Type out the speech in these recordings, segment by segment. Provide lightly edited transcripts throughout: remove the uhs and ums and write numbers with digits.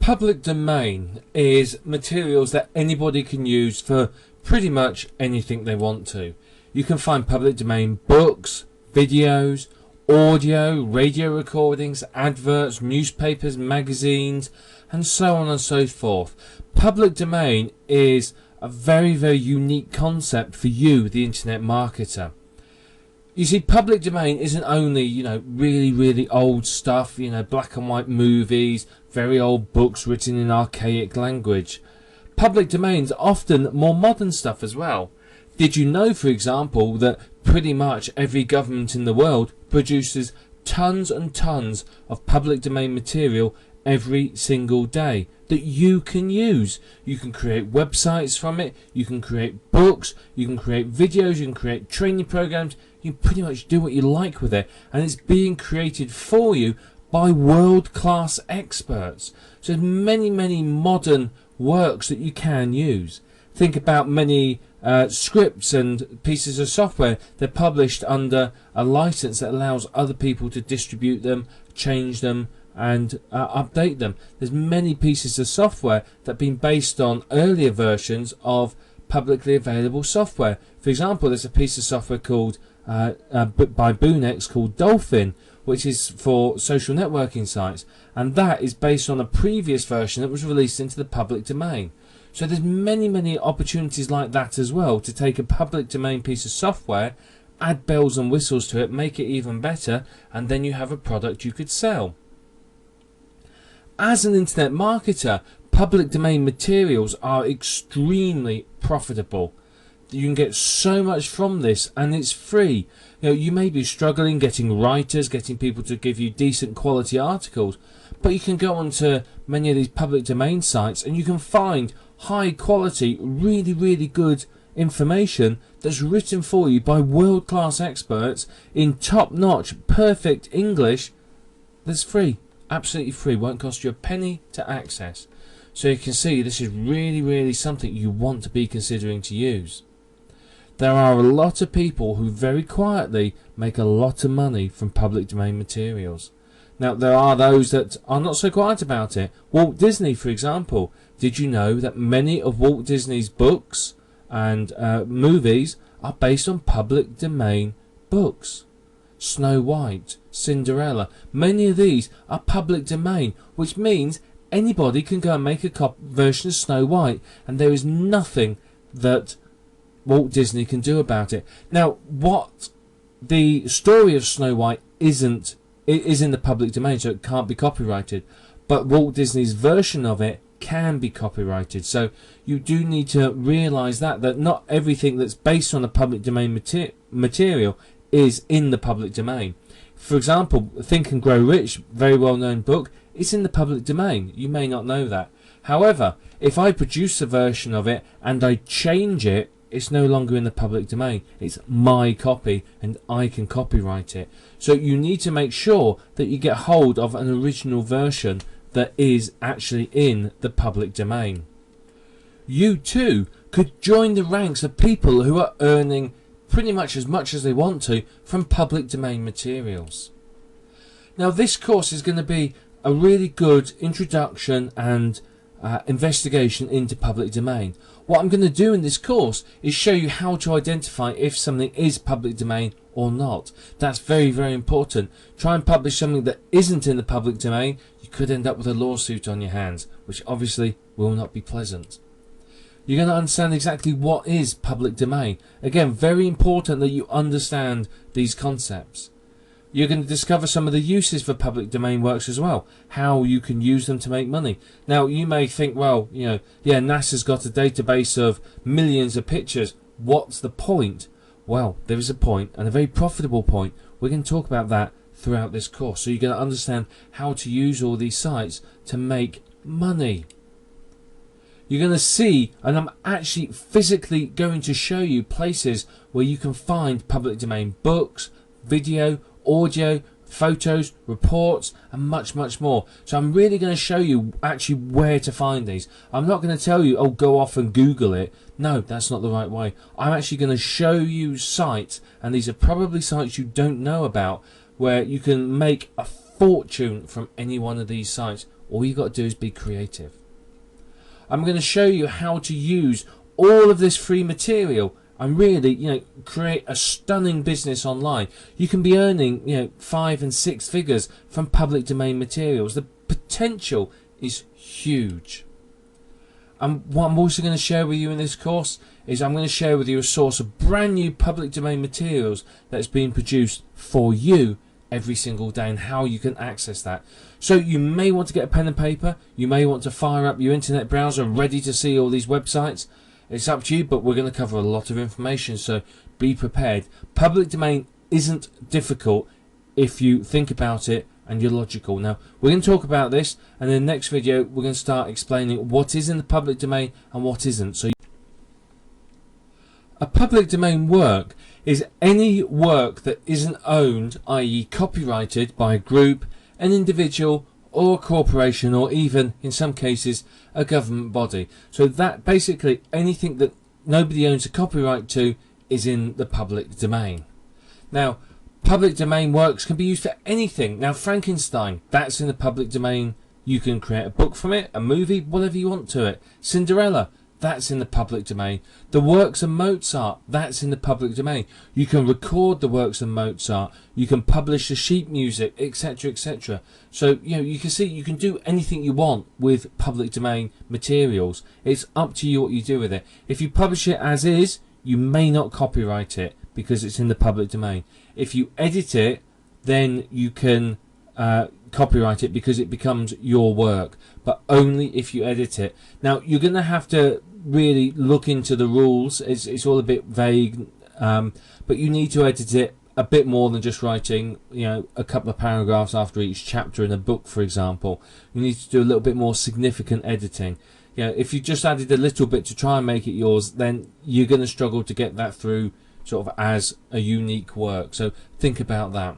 Public domain is materials that anybody can use for pretty much anything they want to. You can find public domain books, videos, audio, radio recordings, adverts, newspapers, magazines, and so on and so forth. Public domain is a very, very unique concept for you, the internet marketer. You see, public domain isn't only, really, really old stuff, black and white movies, very old books written in archaic language. Public domain's often more modern stuff as well. Did you know, for example, that pretty much every government in the world produces tons and tons of public domain material every single day that you can use? You can create websites from it, you can create books, you can create videos, you can create training programs. You can pretty much do what you like with it, and it's being created for you by world-class experts. So there's many, many modern works that you can use. Think about many scripts and pieces of software. They're published under a license that allows other people to distribute them, change them, and update them. There's many pieces of software that have been based on earlier versions of publicly available software. For example, there's a piece of software called by Boonex called Dolphin, which is for social networking sites, and that is based on a previous version that was released into the public domain. So there's many, many opportunities like that as well, to take a public domain piece of software, add bells and whistles to it, make it even better, and then you have a product you could sell. As an internet marketer, public domain materials are extremely profitable. You can get so much from this, and it's free. You may be struggling getting writers, getting people to give you decent quality articles, but you can go onto many of these public domain sites and you can find high quality, really, really good information that's written for you by world-class experts in top-notch, perfect English. That's free, absolutely free, won't cost you a penny to access. So you can see this is really, really something you want to be considering to use. There are a lot of people who very quietly make a lot of money from public domain materials. Now, there are those that are not so quiet about it. Walt Disney, for example. Did you know that many of Walt Disney's books and movies are based on public domain books? Snow White, Cinderella, many of these are public domain, which means anybody can go and make a version of Snow White, and there is nothing that Walt Disney can do about it. Now, what the story of Snow White is in the public domain, so it can't be copyrighted, but Walt Disney's version of it can be copyrighted. So you do need to realise that not everything that's based on a public domain material is in the public domain. For example, Think and Grow Rich, very well known book, it's in the public domain. You may not know that. However, if I produce a version of it and I change it, it's no longer in the public domain. It's my copy and I can copyright it. So you need to make sure that you get hold of an original version that is actually in the public domain. You too could join the ranks of people who are earning pretty much as they want to from public domain materials. Now, this course is going to be a really good introduction and investigation into public domain. What I'm going to do in this course is show you how to identify if something is public domain or not. That's very, very important. Try and publish something that isn't in the public domain, you could end up with a lawsuit on your hands, which obviously will not be pleasant. You're going to understand exactly what is public domain. Again, very important that you understand these concepts. You're going to discover some of the uses for public domain works as well, how you can use them to make money. Now, you may think, well, NASA's got a database of millions of pictures. What's the point? Well, there is a point, and a very profitable point. We're going to talk about that throughout this course. So you're going to understand how to use all these sites to make money. You're going to see, and I'm actually physically going to show you places where you can find public domain books, video, audio, photos, reports, and much, much more. So I'm really going to show you actually where to find these. I'm not going to tell you, oh, go off and Google it. No, that's not the right way. I'm actually going to show you sites, and these are probably sites you don't know about, where you can make a fortune from any one of these sites All you got to do is be creative. I'm going to show you how to use all of this free material and really, create a stunning business online. You can be earning, 5 and 6 figures from public domain materials. The potential is huge. And what I'm also going to share with you in this course is I'm going to share with you a source of brand new public domain materials that's being produced for you every single day and how you can access that. So you may want to get a pen and paper. You may want to fire up your internet browser ready to see all these websites. It's up to you, but we're going to cover a lot of information, so be prepared. Public domain isn't difficult if you think about it and you're logical. Now, we're going to talk about this, and in the next video, we're going to start explaining what is in the public domain and what isn't. So, a public domain work is any work that isn't owned, i.e. copyrighted, by a group, an individual, or a corporation, or even, in some cases, a government body. So that basically anything that nobody owns a copyright to is in the public domain. Now, public domain works can be used for anything. Now, Frankenstein, that's in the public domain. You can create a book from it, a movie, whatever you want to it. Cinderella, that's in the public domain. The works of Mozart, that's in the public domain. You can record the works of Mozart. You can publish the sheet music, etc., etc. So, you can see you can do anything you want with public domain materials. It's up to you what you do with it. If you publish it as is, you may not copyright it because it's in the public domain. If you edit it, then you can copyright it because it becomes your work, but only if you edit it. Now, you're going to have to really look into the rules. It's all a bit vague, but you need to edit it a bit more than just writing, a couple of paragraphs after each chapter in a book, for example. You need to do a little bit more significant editing. If you just added a little bit to try and make it yours, then you're going to struggle to get that through sort of as a unique work. So think about that.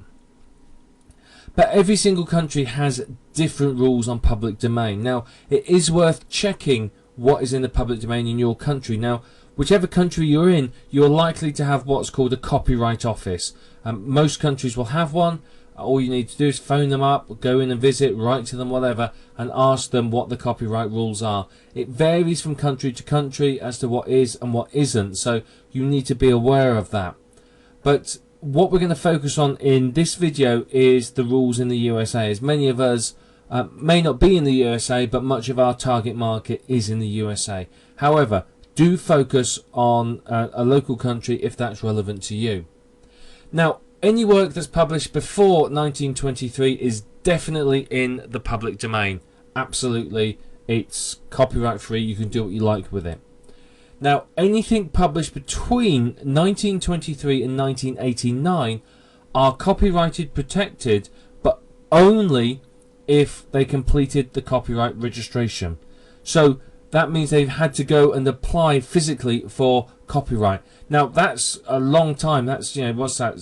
But every single country has different rules on public domain. Now, it is worth checking what is in the public domain in your country. Now, whichever country you're in, you're likely to have what's called a copyright office. Most countries will have one. All you need to do is phone them up, go in and visit, write to them, whatever, and ask them what the copyright rules are. It varies from country to country as to what is and what isn't, so you need to be aware of that. But what we're going to focus on in this video is the rules in the USA, as many of us may not be in the USA, but much of our target market is in the USA. However, do focus on a local country if that's relevant to you. Now, any work that's published before 1923 is definitely in the public domain. Absolutely, it's copyright free. You can do what you like with it. Now, anything published between 1923 and 1989 are copyrighted protected, but only if they completed the copyright registration. So that means they've had to go and apply physically for copyright. Now, that's a long time. That's, what's that,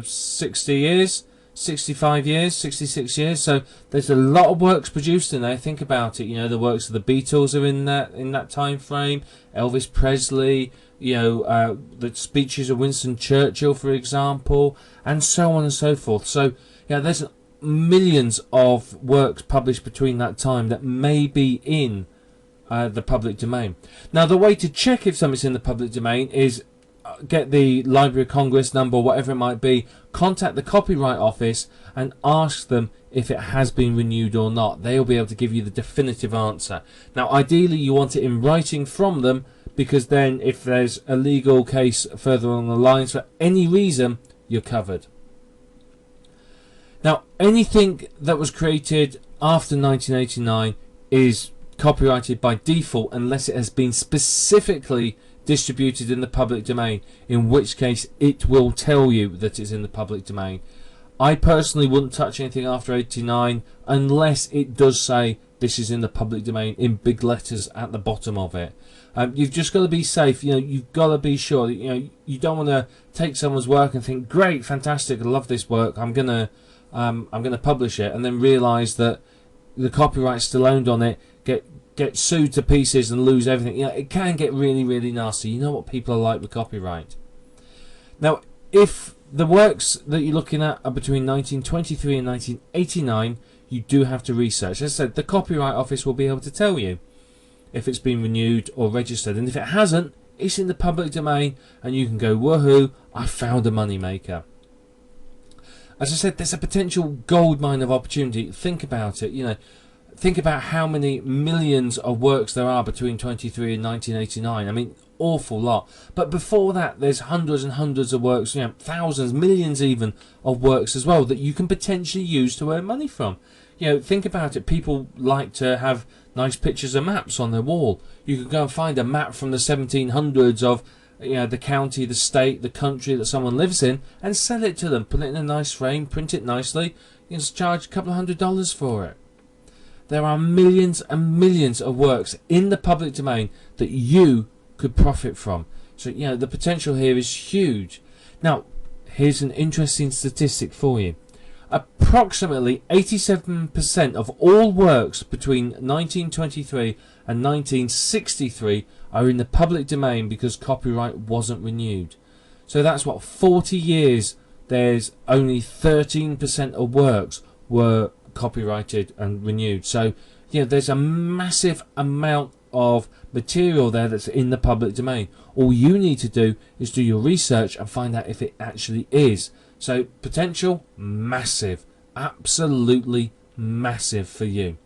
60 years? 65 years, 66 years. So there's a lot of works produced in there. Think about it. The works of the Beatles are in that time frame. Elvis Presley, the speeches of Winston Churchill, for example, and so on and so forth. So there's millions of works published between that time that may be in the public domain. Now, the way to check if something's in the public domain is get the Library of Congress number, whatever it might be, contact the Copyright Office and ask them if it has been renewed or not. They'll be able to give you the definitive answer. Now, ideally, you want it in writing from them, because then if there's a legal case further along the lines for any reason, you're covered. Now, anything that was created after 1989 is copyrighted by default unless it has been specifically distributed in the public domain, in which case it will tell you that it's in the public domain. I personally wouldn't touch anything after 89 unless it does say this is in the public domain in big letters at the bottom of it. You've just got to be safe. You've got to be sure that, you don't want to take someone's work and think, great, fantastic, I love this work, I'm gonna publish it, and then realise that the copyright's still owned on it, get sued to pieces and lose everything. It can get really, really nasty. You know what people are like with copyright. Now, if the works that you're looking at are between 1923 and 1989, you do have to research. As I said, the Copyright Office will be able to tell you if it's been renewed or registered, and if it hasn't, it's in the public domain, and you can go, woohoo, I found a moneymaker. As I said, there's a potential gold mine of opportunity. Think about it. Think about how many millions of works there are between 23 and 1989. I mean, awful lot. But before that, there's hundreds and hundreds of works, thousands, millions even of works as well that you can potentially use to earn money from. Think about it. People like to have nice pictures of maps on their wall. You could go and find a map from the 1700s of the county, the state, the country that someone lives in, and sell it to them. Put it in a nice frame, print it nicely. You can charge a couple of $100s for it. There are millions and millions of works in the public domain that you could profit from. So, the potential here is huge. Now, here's an interesting statistic for you. Approximately 87% of all works between 1923 and 1963 are in the public domain because copyright wasn't renewed. So that's 40 years. There's only 13% of works were copyrighted and renewed. So there's a massive amount of material there that's in the public domain. All you need to do is do your research and find out if it actually is. So potential massive, absolutely massive for you.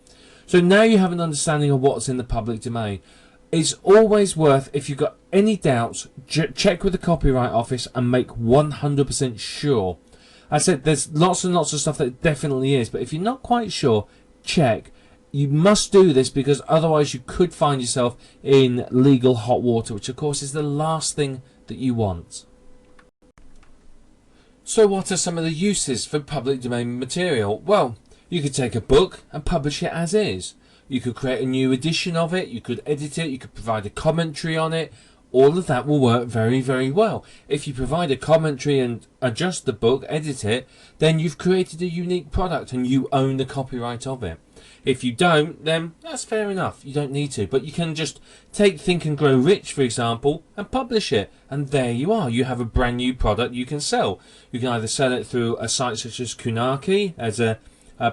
So now you have an understanding of what's in the public domain. It's always worth, if you've got any doubts, check with the Copyright Office and make 100% sure. I said there's lots and lots of stuff that definitely is, but if you're not quite sure, check. You must do this because otherwise you could find yourself in legal hot water, which of course is the last thing that you want. So what are some of the uses for public domain material? Well, you could take a book and publish it as is. You could create a new edition of it, you could edit it, you could provide a commentary on it. All of that will work very, very well. If you provide a commentary and adjust the book, edit it, then you've created a unique product and you own the copyright of it. If you don't, then that's fair enough. You don't need to. But you can just take Think and Grow Rich, for example, and publish it. And there you are. You have a brand new product you can sell. You can either sell it through a site such as Kunaki as a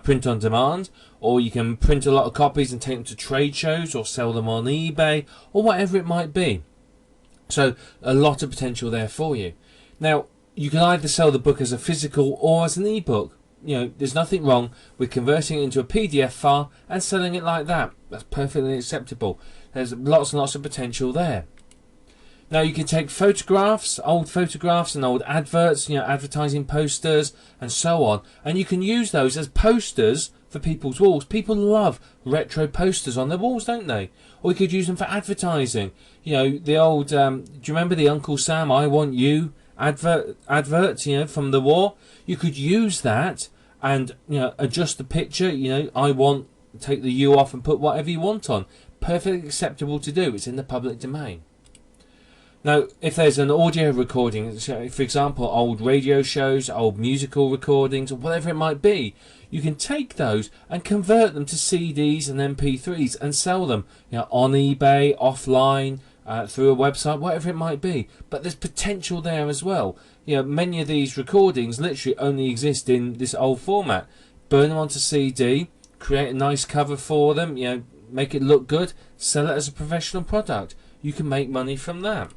print on demand, or you can print a lot of copies and take them to trade shows or sell them on eBay or whatever it might be. So a lot of potential there for you. Now, you can either sell the book as a physical or as an ebook. There's nothing wrong with converting it into a PDF file and selling it like that. That's perfectly acceptable. There's lots and lots of potential there. Now you can take photographs, old photographs and old adverts, advertising posters and so on, and you can use those as posters for people's walls. People love retro posters on their walls, don't they? Or you could use them for advertising. The old, do you remember the Uncle Sam I Want You adverts, from the war? You could use that and, adjust the picture, take the U off and put whatever you want on. Perfectly acceptable to do. It's in the public domain. Now, if there's an audio recording, for example, old radio shows, old musical recordings, or whatever it might be, you can take those and convert them to CDs and MP3s and sell them, on eBay, offline, through a website, whatever it might be. But there's potential there as well. Many of these recordings literally only exist in this old format. Burn them onto CD, create a nice cover for them, make it look good, sell it as a professional product. You can make money from that.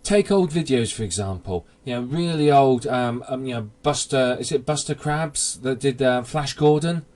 Take old videos, for example. Really old. Buster. Is it Buster Crabs that did Flash Gordon?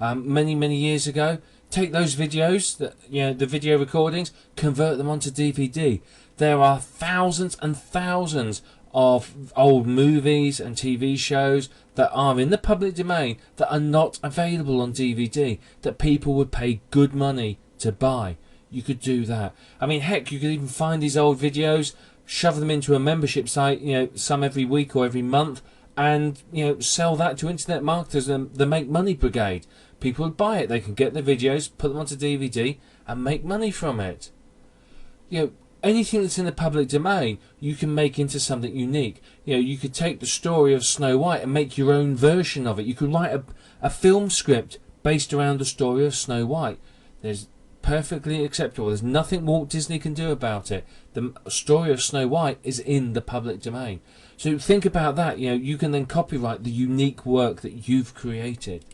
Many years ago. Take those videos, the video recordings, convert them onto DVD. There are thousands and thousands of old movies and TV shows that are in the public domain that are not available on DVD that people would pay good money to buy. You could do that. I mean, heck, you could even find these old videos, shove them into a membership site, some every week or every month, and sell that to internet marketers and the Make Money Brigade. People would buy it. They can get the videos, put them onto DVD, and make money from it. Anything that's in the public domain, you can make into something unique. You could take the story of Snow White and make your own version of it. You could write a film script based around the story of Snow White. There's perfectly acceptable. There's nothing Walt Disney can do about it. The story of Snow White is in the public domain. So think about that. You can then copyright the unique work that you've created.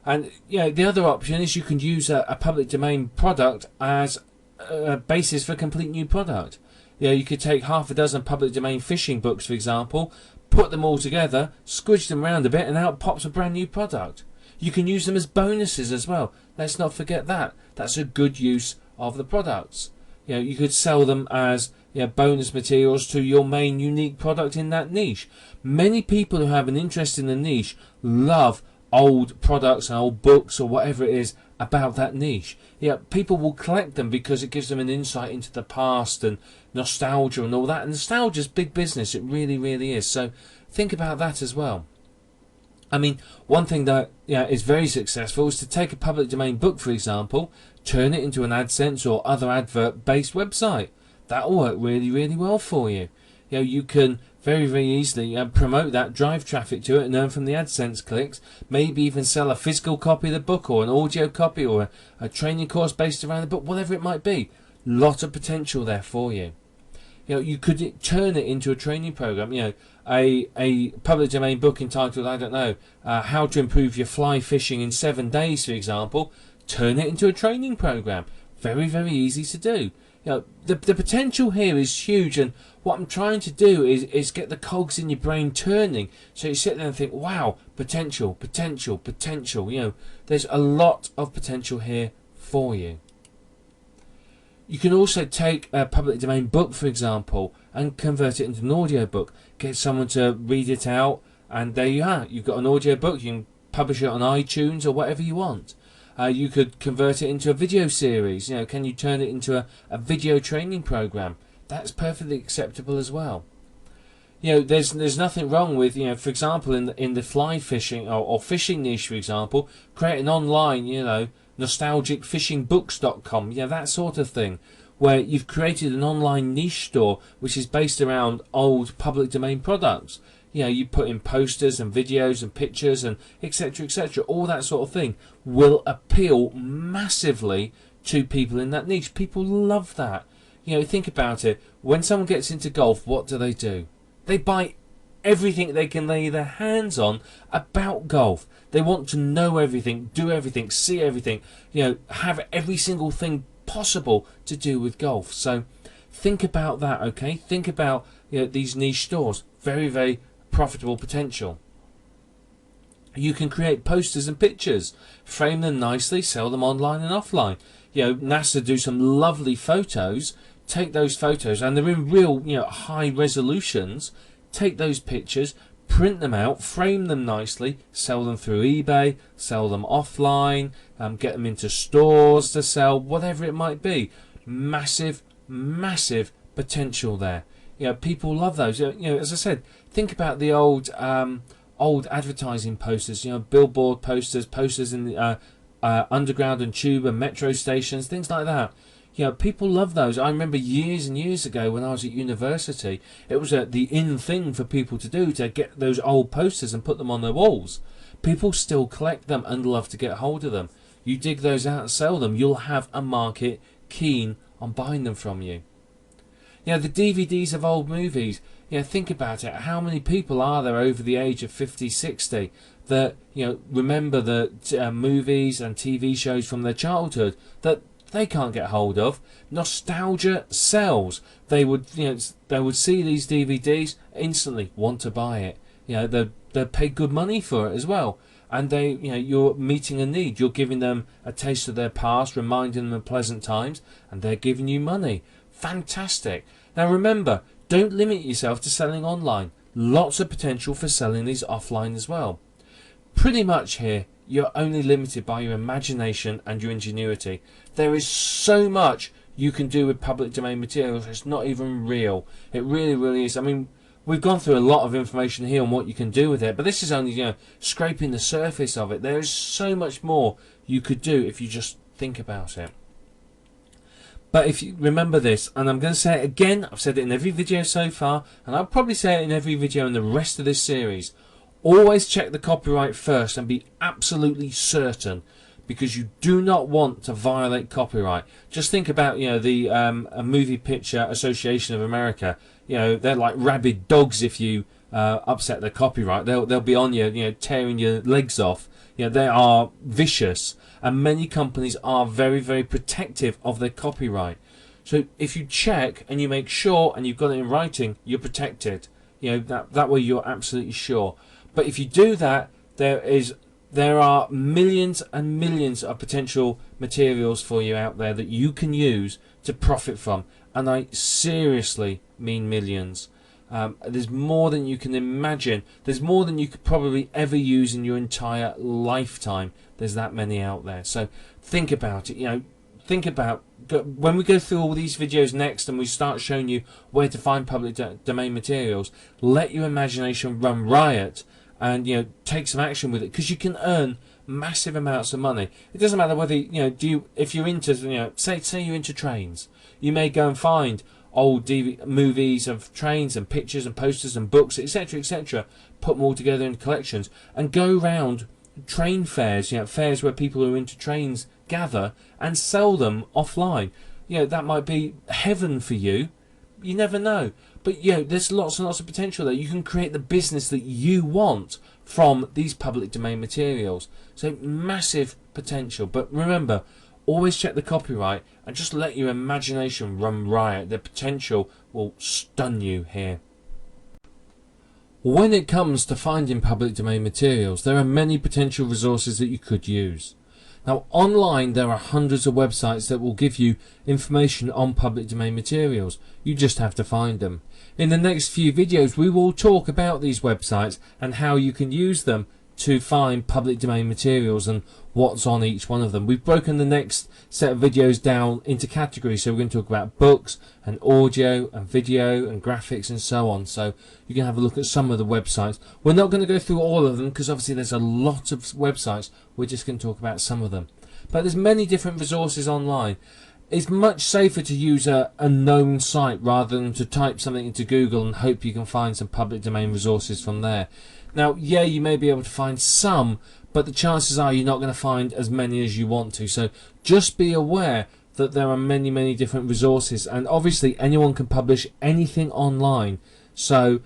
And the other option is you can use a public domain product as a basis for a complete new product. You could take half a dozen public domain fishing books, for example, put them all together, squidge them around a bit, and out pops a brand new product. You can use them as bonuses as well. Let's not forget that. That's a good use of the products. You could sell them as bonus materials to your main unique product in that niche. Many people who have an interest in the niche love old products and old books or whatever it is about that niche. People will collect them because it gives them an insight into the past and nostalgia and all that. And nostalgia is big business. It really, really is. So think about that as well. I mean, one thing that is very successful is to take a public domain book, for example, turn it into an AdSense or other advert-based website. That will work really, really well for you. You can very, very easily promote that, drive traffic to it, and earn from the AdSense clicks. Maybe even sell a physical copy of the book or an audio copy or a training course based around the book, whatever it might be. Lot of potential there for you. You could turn it into a training program. A public domain book entitled, I don't know, How to Improve Your Fly Fishing in 7 Days, for example. Turn it into a training program. Very, very easy to do. The potential here is huge, and what I'm trying to do is get the cogs in your brain turning, so you sit there and think, wow, potential, potential, potential. There's a lot of potential here for you. You can also take a public domain book, for example, and convert it into an audio book. Get someone to read it out, and there you are. You've got an audio book. You can publish it on iTunes or whatever you want. You could convert it into a video series. Can you turn it into a video training program? That's perfectly acceptable as well. There's nothing wrong with, for example, in the fly fishing or fishing niche, for example, create an online, nostalgicfishingbooks.com, that sort of thing, where you've created an online niche store which is based around old public domain products. You put in posters and videos and pictures and etc, etc. All that sort of thing will appeal massively to people in that niche. People love that. Think about it. When someone gets into golf, what do? They buy everything they can lay their hands on about golf. They want to know everything, do everything, see everything, have every single thing possible to do with golf. So think about that, okay? Think about these niche stores. Very, very profitable potential. You can create posters and pictures, frame them nicely, sell them online and offline. NASA do some lovely photos. Take those photos, and they're in real, high resolutions. Take those pictures, print them out, frame them nicely, sell them through eBay, sell them offline, get them into stores to sell, whatever it might be. Massive, massive potential there. People love those. As I said, think about the old advertising posters. Billboard posters in the underground and tube and metro stations, things like that. People love those. I remember years and years ago when I was at university, it was the in thing for people to do, to get those old posters and put them on their walls. People still collect them and love to get hold of them. You dig those out and sell them, you'll have a market keen on buying them from you. The DVDs of old movies, think about it. How many people are there over the age of 50, 60 that remember the movies and TV shows from their childhood that they can't get hold of? Nostalgia sells. They would see these DVDs, instantly want to buy it. They pay good money for it as well. And you're meeting a need. You're giving them a taste of their past, reminding them of pleasant times, and they're giving you money. Fantastic. Now remember, don't limit yourself to selling online. Lots of potential for selling these offline as well. Pretty much here, you're only limited by your imagination and your ingenuity. There is so much you can do with public domain materials. It's not even real. It really, really is. I mean, we've gone through a lot of information here on what you can do with it, but this is only scraping the surface of it. There is so much more you could do if you just think about it. But if you remember this, and I'm going to say it again, I've said it in every video so far, and I'll probably say it in every video in the rest of this series. Always check the copyright first and be absolutely certain, because you do not want to violate copyright. Just think about the Movie Picture Association of America. They're like rabid dogs. If you upset their copyright, they'll be on you, tearing your legs off. they are vicious, and many companies are very, very protective of their copyright. So if you check and you make sure and you've got it in writing, you're protected. That way you're absolutely sure. But if you do that, there are millions and millions of potential materials for you out there that you can use to profit from, and I seriously mean millions. There's more than you can imagine. There's more than you could probably ever use in your entire lifetime. There's that many out there. So think about it. Think about when we go through all these videos next and we start showing you where to find public domain materials. Let your imagination run riot, and take some action with it, because you can earn massive amounts of money. It doesn't matter whether if you're into say you're into trains, you may go and find old movies of trains and pictures and posters and books, etc., etc., put them all together in collections and go round train fairs, fairs where people who are into trains gather, and sell them offline. That might be heaven for you. You never know. But there's lots and lots of potential there. You can create the business that you want from these public domain materials. So massive potential. But remember, always check the copyright and just let your imagination run riot. The potential will stun you here. When it comes to finding public domain materials, there are many potential resources that you could use. Now, online there are hundreds of websites that will give you information on public domain materials. You just have to find them. In the next few videos we will talk about these websites and how you can use them to find public domain materials and what's on each one of them. We've broken the next set of videos down into categories, so we're going to talk about books and audio and video and graphics and so on, so you can have a look at some of the websites. We're not going to go through all of them because obviously there's a lot of websites. We're just going to talk about some of them, but there's many different resources online. It's much safer to use a known site rather than to type something into Google and hope you can find some public domain resources from there. Now, yeah, you may be able to find some, but the chances are you're not going to find as many as you want to. So just be aware that there are many, many different resources, and obviously anyone can publish anything online. So,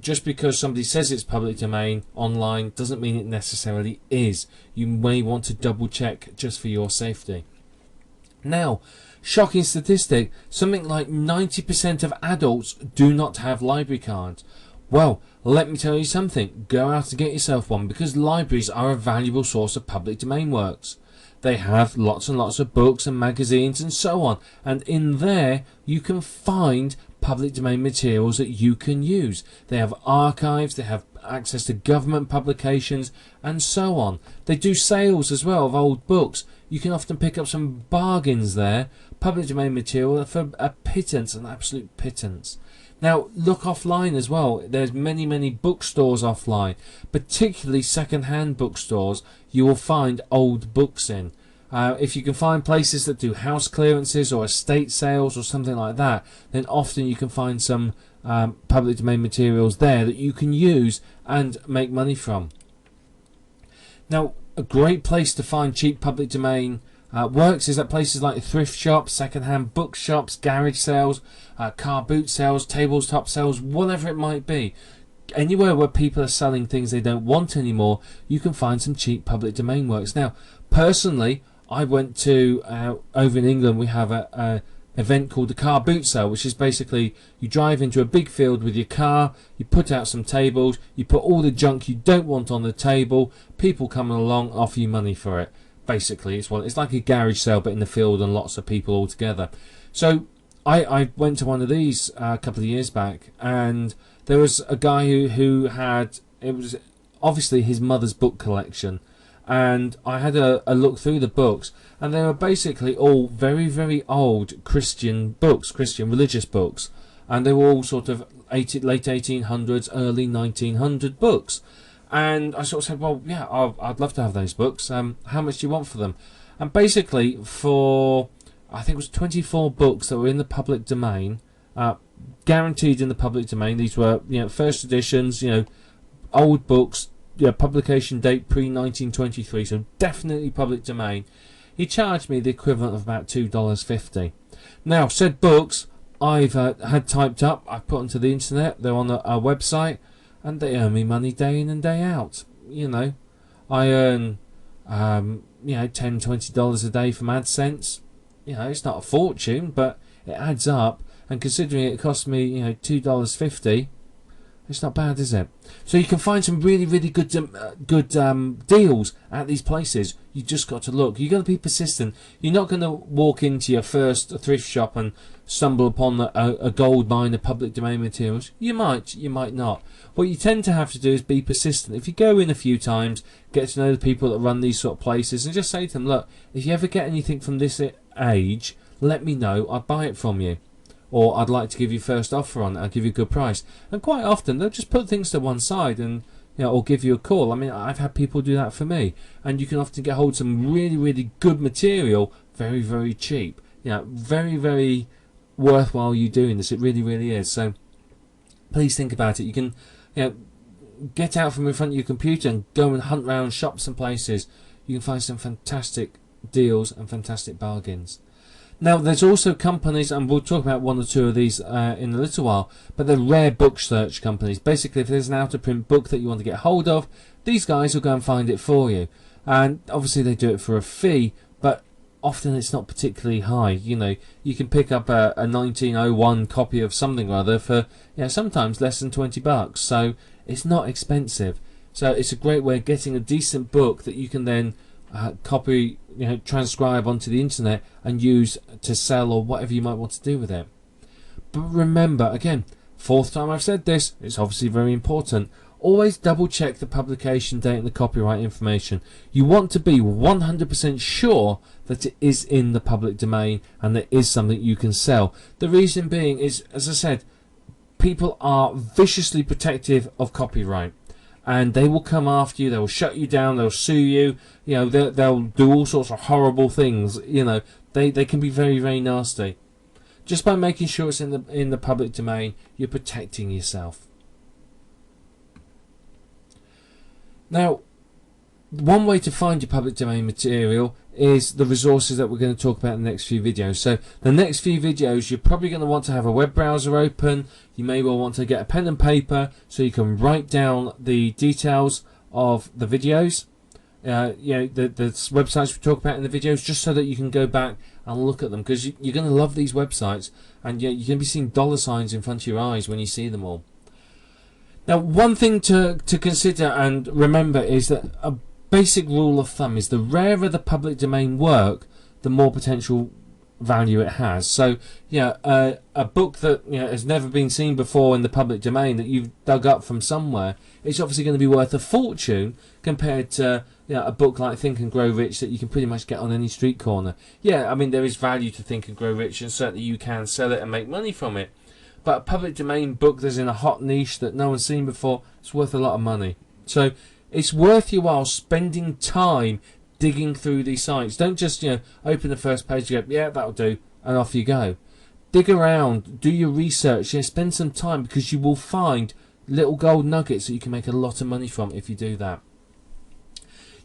just because somebody says it's public domain online doesn't mean it necessarily is. You may want to double check just for your safety. Now, shocking statistic, something like 90% of adults do not have library cards. Well, let me tell you something, go out and get yourself one, because libraries are a valuable source of public domain works. They have lots and lots of books and magazines and so on, and in there you can find public domain materials that you can use. They have archives, they have access to government publications and so on. They do sales as well of old books. You can often pick up some bargains there, public domain material for a pittance, an absolute pittance. Now look offline as well. There's many, many bookstores offline, particularly second-hand bookstores. You will find old books in. If you can find places that do house clearances or estate sales or something like that, then often you can find some public domain materials there that you can use and make money from. Now, a great place to find cheap public domain works is at places like thrift shops, second-hand bookshops, garage sales, car boot sales, tabletop sales, whatever it might be. Anywhere where people are selling things they don't want anymore, you can find some cheap public domain works. Now, personally, I went to, over in England, we have a event called the car boot sale, which is basically you drive into a big field with your car, you put out some tables, you put all the junk you don't want on the table, people come along, offer you money for it. Basically, it's like a garage sale but in the field and lots of people all together. So I went to one of these a couple of years back, and there was a guy who had, it was obviously his mother's book collection, and I had a look through the books, and they were basically all very, very old Christian books, Christian religious books, and they were all sort of late 1800s, early 1900 books. And I sort of said, well, yeah, I'd love to have those books. How much do you want for them? And basically, for, I think it was 24 books that were in the public domain, guaranteed in the public domain. These were, first editions, old books, publication date pre-1923, so definitely public domain. He charged me the equivalent of about $2.50. Now, said books I've had typed up, I've put onto the internet, they're on a website, and they earn me money day in and day out. I earn you know, $10-20 a day from AdSense. You know, it's not a fortune, but it adds up. And considering it cost me, you know, $2.50, it's not bad, is it? So you can find some really, really good deals at these places. You just got to look. You've got to be persistent. You're not going to walk into your first thrift shop and stumble upon a gold mine of public domain materials. You might not. What you tend to have to do is be persistent. If you go in a few times, get to know the people that run these sort of places, and just say to them, look, if you ever get anything from this age, let me know. I'll buy it from you. Or I'd like to give you first offer on it. I'll give you a good price. And quite often they'll just put things to one side and, you know, or give you a call. I mean, I've had people do that for me. And you can often get hold of some really, really good material very, very cheap. You know, very, very worthwhile you doing this. It really, really is. So please think about it. You can, you know, get out from in front of your computer and go and hunt around shops and places. You can find some fantastic deals and fantastic bargains. Now, there's also companies, and we'll talk about one or two of these in a little while, but they're rare book search companies. Basically, if there's an out-of-print book that you want to get hold of, these guys will go and find it for you. And obviously they do it for a fee, but often it's not particularly high. You know, you can pick up a 1901 copy of something or other for, you know, sometimes less than $20. So it's not expensive. So it's a great way of getting a decent book that you can then copy, you know, transcribe onto the internet and use to sell or whatever you might want to do with it. But remember, again, fourth time I've said this, it's obviously very important. Always double check the publication date and the copyright information. You want to be 100% sure that it is in the public domain and that it is something you can sell. The reason being is, as I said, people are viciously protective of copyright. And they will come after you, they will shut you down, they'll sue you, you know, they'll do all sorts of horrible things, you know, they can be very, very nasty. Just by making sure it's in the public domain, you're protecting yourself. Now, one way to find your public domain material is the resources that we're going to talk about in the next few videos. So the next few videos, you're probably going to want to have a web browser open. You may well want to get a pen and paper so you can write down the details of the videos. You know, the websites we talk about in the videos, just so that you can go back and look at them, because you're going to love these websites, and you're going to be seeing dollar signs in front of your eyes when you see them all. Now, one thing to consider and remember is that a basic rule of thumb is the rarer the public domain work, the more potential value it has. So, yeah, a book that, you know, has never been seen before in the public domain that you've dug up from somewhere, it's obviously going to be worth a fortune compared to, you know, a book like Think and Grow Rich that you can pretty much get on any street corner. Yeah, I mean, there is value to Think and Grow Rich, and certainly you can sell it and make money from it. But a public domain book that's in a hot niche that no one's seen before, it's worth a lot of money. So it's worth your while spending time digging through these sites. Don't just, you know, open the first page and go, yeah, that'll do, and off you go. Dig around, do your research, spend some time, because you will find little gold nuggets that you can make a lot of money from if you do that.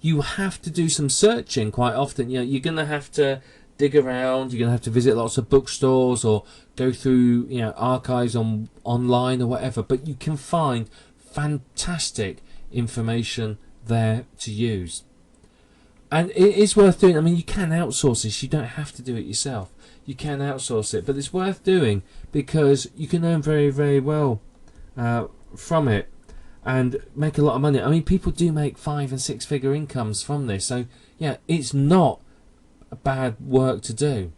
You have to do some searching quite often. You know, you're going to have to dig around, you're going to have to visit lots of bookstores or go through, you know, archives online or whatever, but you can find fantastic information there to use. And it is worth doing. I mean, you can outsource this, you don't have to do it yourself. You can outsource it, but it's worth doing because you can earn very, very well from it and make a lot of money. I mean, people do make 5- and 6-figure incomes from this, so yeah, it's not a bad work to do.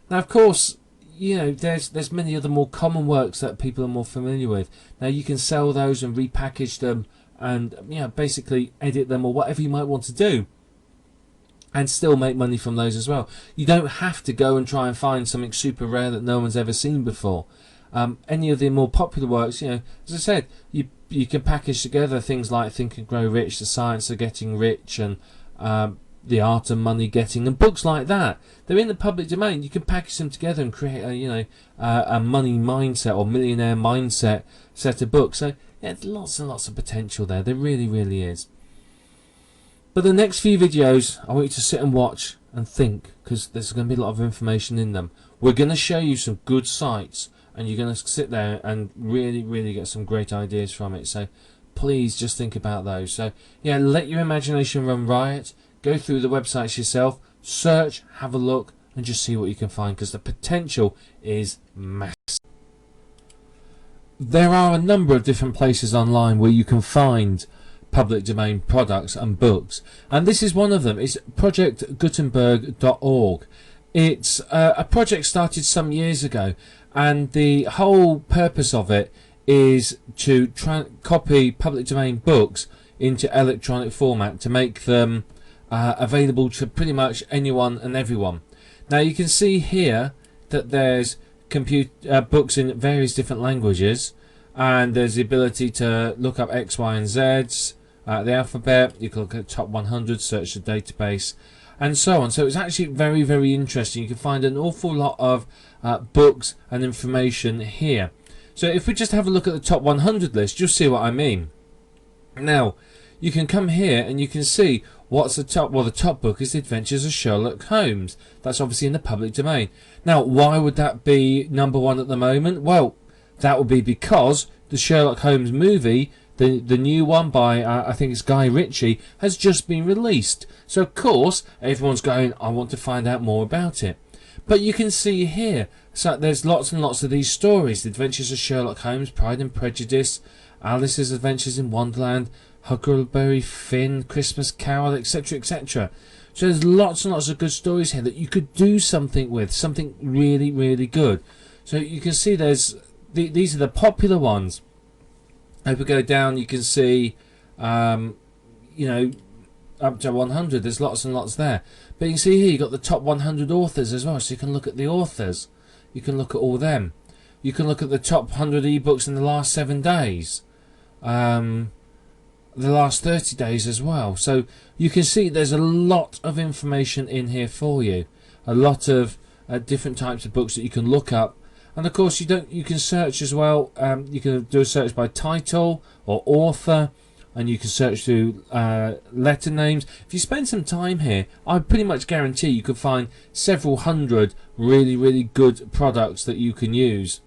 Now, of course, you know, there's many other more common works that people are more familiar with. Now, you can sell those and repackage them and, you know, basically edit them or whatever you might want to do, and still make money from those as well. You don't have to go and try and find something super rare that no one's ever seen before. Any of the more popular works, you know, as I said, you can package together things like Think and Grow Rich, The Science of Getting Rich, and The Art of Money Getting, and books like that. They're in the public domain. You can package them together and create a money mindset or millionaire mindset set of books. So yeah, there's lots and lots of potential there. There really, really is. But the next few videos, I want you to sit and watch and think, because there's going to be a lot of information in them. We're going to show you some good sites, and you're going to sit there and really, really get some great ideas from it. So please just think about those. So yeah, let your imagination run riot. Go through the websites yourself, search, have a look, and just see what you can find, because the potential is massive. There are a number of different places online where you can find public domain products and books, and this is one of them. It's projectgutenberg.org. It's a project started some years ago, and the whole purpose of it is to copy public domain books into electronic format to make them available to pretty much anyone and everyone. Now you can see here that there's books in various different languages, and there's the ability to look up X, Y, and Z's, the alphabet. You can look at top 100, search the database, and so on. So it's actually very, very interesting. You can find an awful lot of books and information here. So if we just have a look at the top 100 list, you'll see what I mean. Now you can come here and you can see what's the top. Well, the top book is The Adventures of Sherlock Holmes. That's obviously in the public domain. Now why would that be number one at the moment? Well, that would be because the Sherlock Holmes movie, the new one by I think it's Guy Ritchie, has just been released. So of course everyone's going, I want to find out more about it. But you can see here, so there's lots and lots of these stories: The Adventures of Sherlock Holmes, Pride and Prejudice, Alice's Adventures in Wonderland, Huckleberry Finn, Christmas Carol, etc., etc. So there's lots and lots of good stories here that you could do something with, something really, really good. So you can see these are the popular ones. If we go down, you can see, up to 100. There's lots and lots there. But you can see here you've got the top 100 authors as well. So you can look at the authors. You can look at all them. You can look at the top 100 ebooks in the last 7 days. The last 30 days as well. So you can see there's a lot of information in here for you. A lot of different types of books that you can look up. And of course you can search as well. You can do a search by title or author, and you can search through letter names. If you spend some time here, I pretty much guarantee you could find several hundred really, really good products that you can use.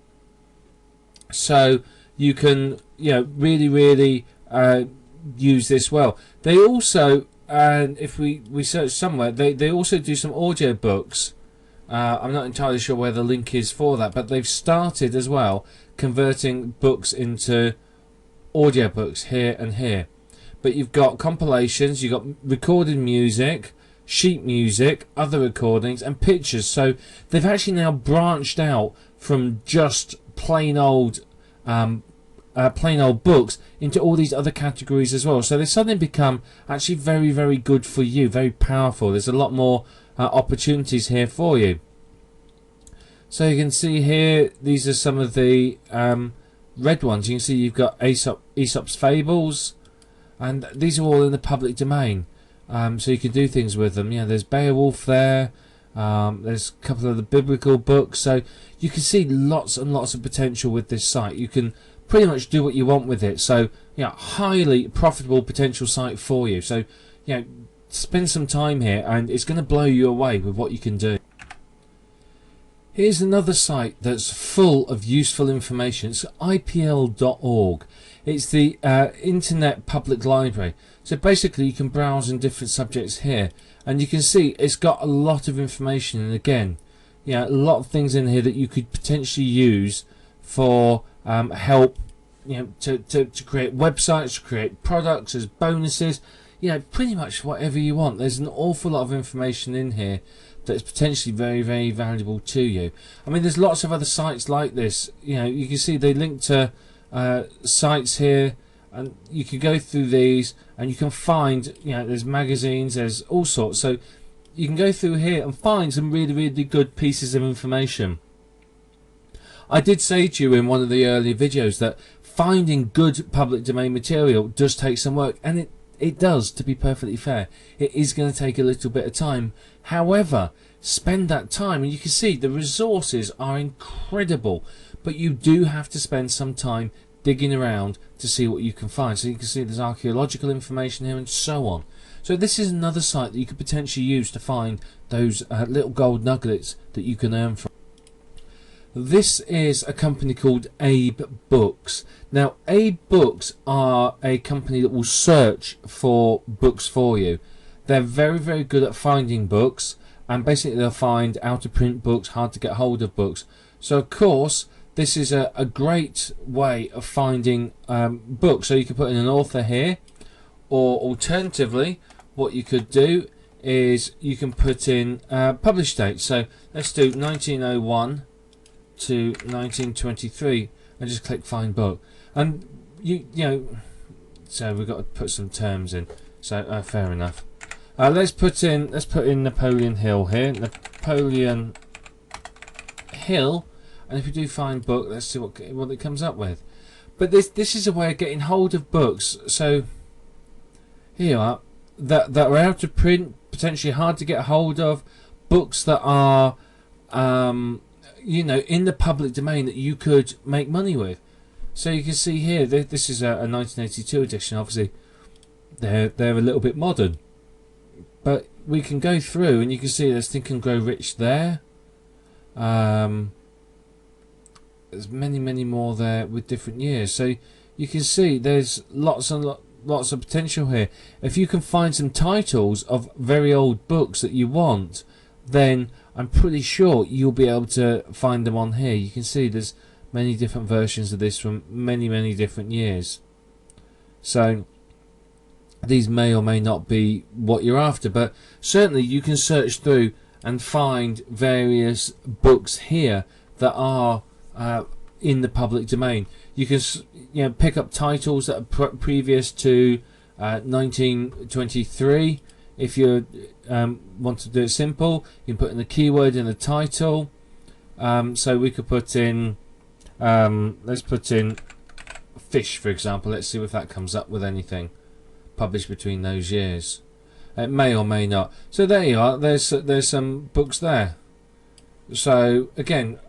So you can really, really use this well. They also, and if we search somewhere, they also do some audio books. I'm not entirely sure where the link is for that, but they've started as well converting books into audiobooks here and here. But you've got compilations, you've got recorded music, sheet music, other recordings, and pictures. So they've actually now branched out from just plain old books into all these other categories as well. So they suddenly become actually very, very good for you, very powerful. There's a lot more opportunities here for you. So you can see here, these are some of the red ones. You can see you've got Aesop's Fables, and these are all in the public domain. So you can do things with them. There's Beowulf there. There's a couple of the biblical books. So you can see lots and lots of potential with this site. You can pretty much do what you want with it. So highly profitable potential site for you. So spend some time here and it's going to blow you away with what you can do. Here's another site that's full of useful information. It's IPL.org. It's the Internet Public Library. So basically you can browse in different subjects here, and you can see it's got a lot of information, and again a lot of things in here that you could potentially use for help, to create websites, to create products as bonuses, pretty much whatever you want. There's an awful lot of information in here that's potentially very, very valuable to you. I mean, there's lots of other sites like this. You can see they link to sites here, and you can go through these and you can find, there's magazines, there's all sorts. So you can go through here and find some really, really good pieces of information. I did say to you in one of the earlier videos that finding good public domain material does take some work, and it does, to be perfectly fair. It is going to take a little bit of time. However, spend that time, and you can see the resources are incredible, but you do have to spend some time digging around to see what you can find. So you can see there's archaeological information here and so on. So this is another site that you could potentially use to find those little gold nuggets that you can earn from. This is a company called Abe Books. Now, Abe Books are a company that will search for books for you. They're very, very good at finding books, and basically they'll find out of print books, hard to get hold of books. So, of course, this is a great way of finding books. So you can put in an author here, or alternatively, what you could do is you can put in published date. So let's do 1901 to 1923 and just click find book. And you know, so we've got to put some terms in. So fair enough. Let's put in Napoleon Hill here. Napoleon Hill, and if we do find book, let's see what it comes up with. But this is a way of getting hold of books. So here you are, that are out of print, potentially hard to get hold of, books that are you know, in the public domain that you could make money with. So you can see here, this is a 1982 edition. Obviously they're a little bit modern, but we can go through and you can see there's Think and Grow Rich there. There's many more there with different years. So you can see there's lots of potential here. If you can find some titles of very old books that you want, then I'm pretty sure you'll be able to find them on here. You can see there's many different versions of this from many different years. So these may or may not be what you're after, but certainly you can search through and find various books here that are in the public domain. You can pick up titles that are previous to 1923. If you want to do it simple, you can put in the keyword in the title. So we could put in, let's put in fish, for example. Let's see if that comes up with anything published between those years. It may or may not. So there you are. There's some books there. So again,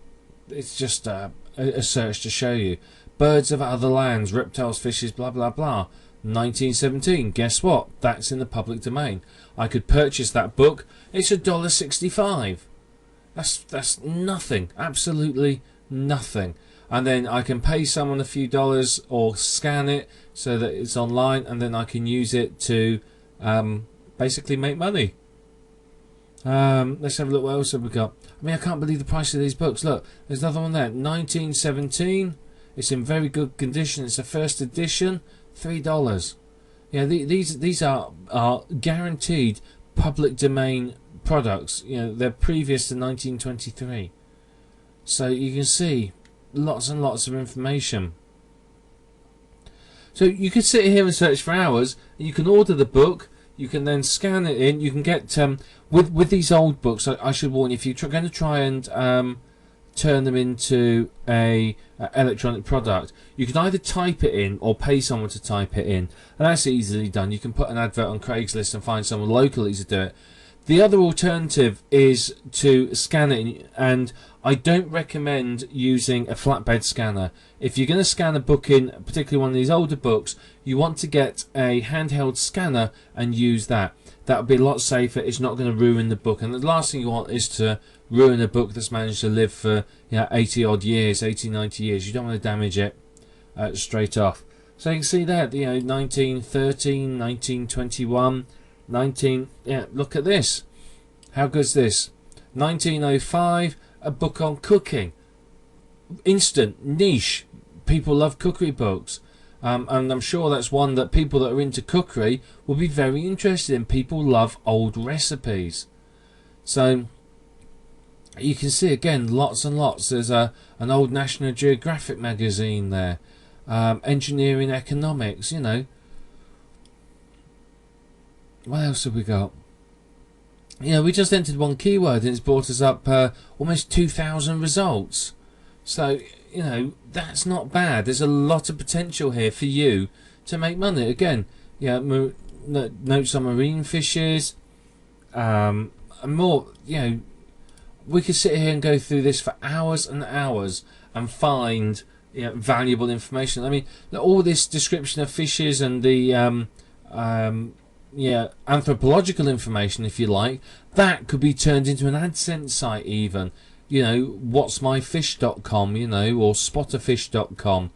it's just a search to show you. Birds of Other Lands, Reptiles, Fishes, blah blah blah. 1917. Guess what? That's in the public domain. I could purchase that book. It's $1.65. That's nothing. Absolutely nothing. And then I can pay someone a few dollars or scan it so that it's online, and then I can use it to basically make money. Let's have a look. What else have we got? I mean, I can't believe the price of these books. Look, there's another one there. 1917. It's in very good condition. It's a first edition. $3. Yeah, these are guaranteed public domain products. You know, they're previous to 1923. So you can see lots and lots of information. So you could sit here and search for hours. You can order the book. You can then scan it in. You can get with these old books. I should warn you, if you're going to try and turn them into a electronic product, you can either type it in or pay someone to type it in, and that's easily done. You can put an advert on Craigslist and find someone locally to do it. The other alternative is to scan it, and I don't recommend using a flatbed scanner. If you're going to scan a book in, particularly one of these older books, you want to get a handheld scanner and use that. That would be a lot safer. It's not going to ruin the book, and the last thing you want is to ruin a book that's managed to live for 80 odd years, 80, 90 years. You don't want to damage it straight off. So you can see that, 1913, 1921, look at this. How good's this? 1905, a book on cooking. Instant, niche. People love cookery books. And I'm sure that's one that people that are into cookery will be very interested in. People love old recipes. So you can see again lots and lots. There's an old National Geographic magazine there. Engineering, economics, What else have we got? We just entered one keyword and it's brought us up almost 2,000 results. So, that's not bad. There's a lot of potential here for you to make money. Again, notes on marine fishes, and more, we could sit here and go through this for hours and hours and find valuable information. I mean, all this description of fishes and the anthropological information, if you like, that could be turned into an AdSense site even. whatsmyfish.com, or spotterfish.com.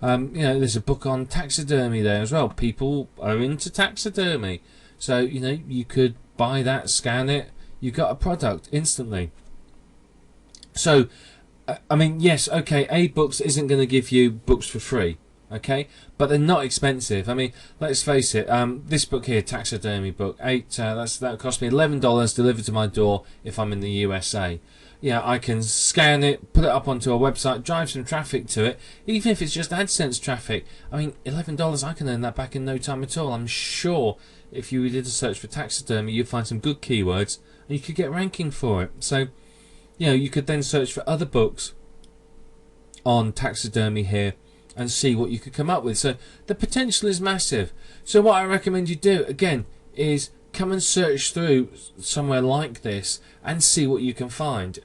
There's a book on taxidermy there as well. People are into taxidermy. So, you could buy that, scan it, you got a product instantly. So, yes, okay, AbeBooks isn't going to give you books for free, okay? But they're not expensive. Let's face it, this book here, taxidermy book, that cost me $11 delivered to my door if I'm in the USA. I can scan it, put it up onto a website, drive some traffic to it, even if it's just AdSense traffic. $11, I can earn that back in no time at all. I'm sure if you did a search for taxidermy, you'd find some good keywords and you could get ranking for it. So, you could then search for other books on taxidermy here and see what you could come up with. So the potential is massive. So what I recommend you do, again, is come and search through somewhere like this and see what you can find.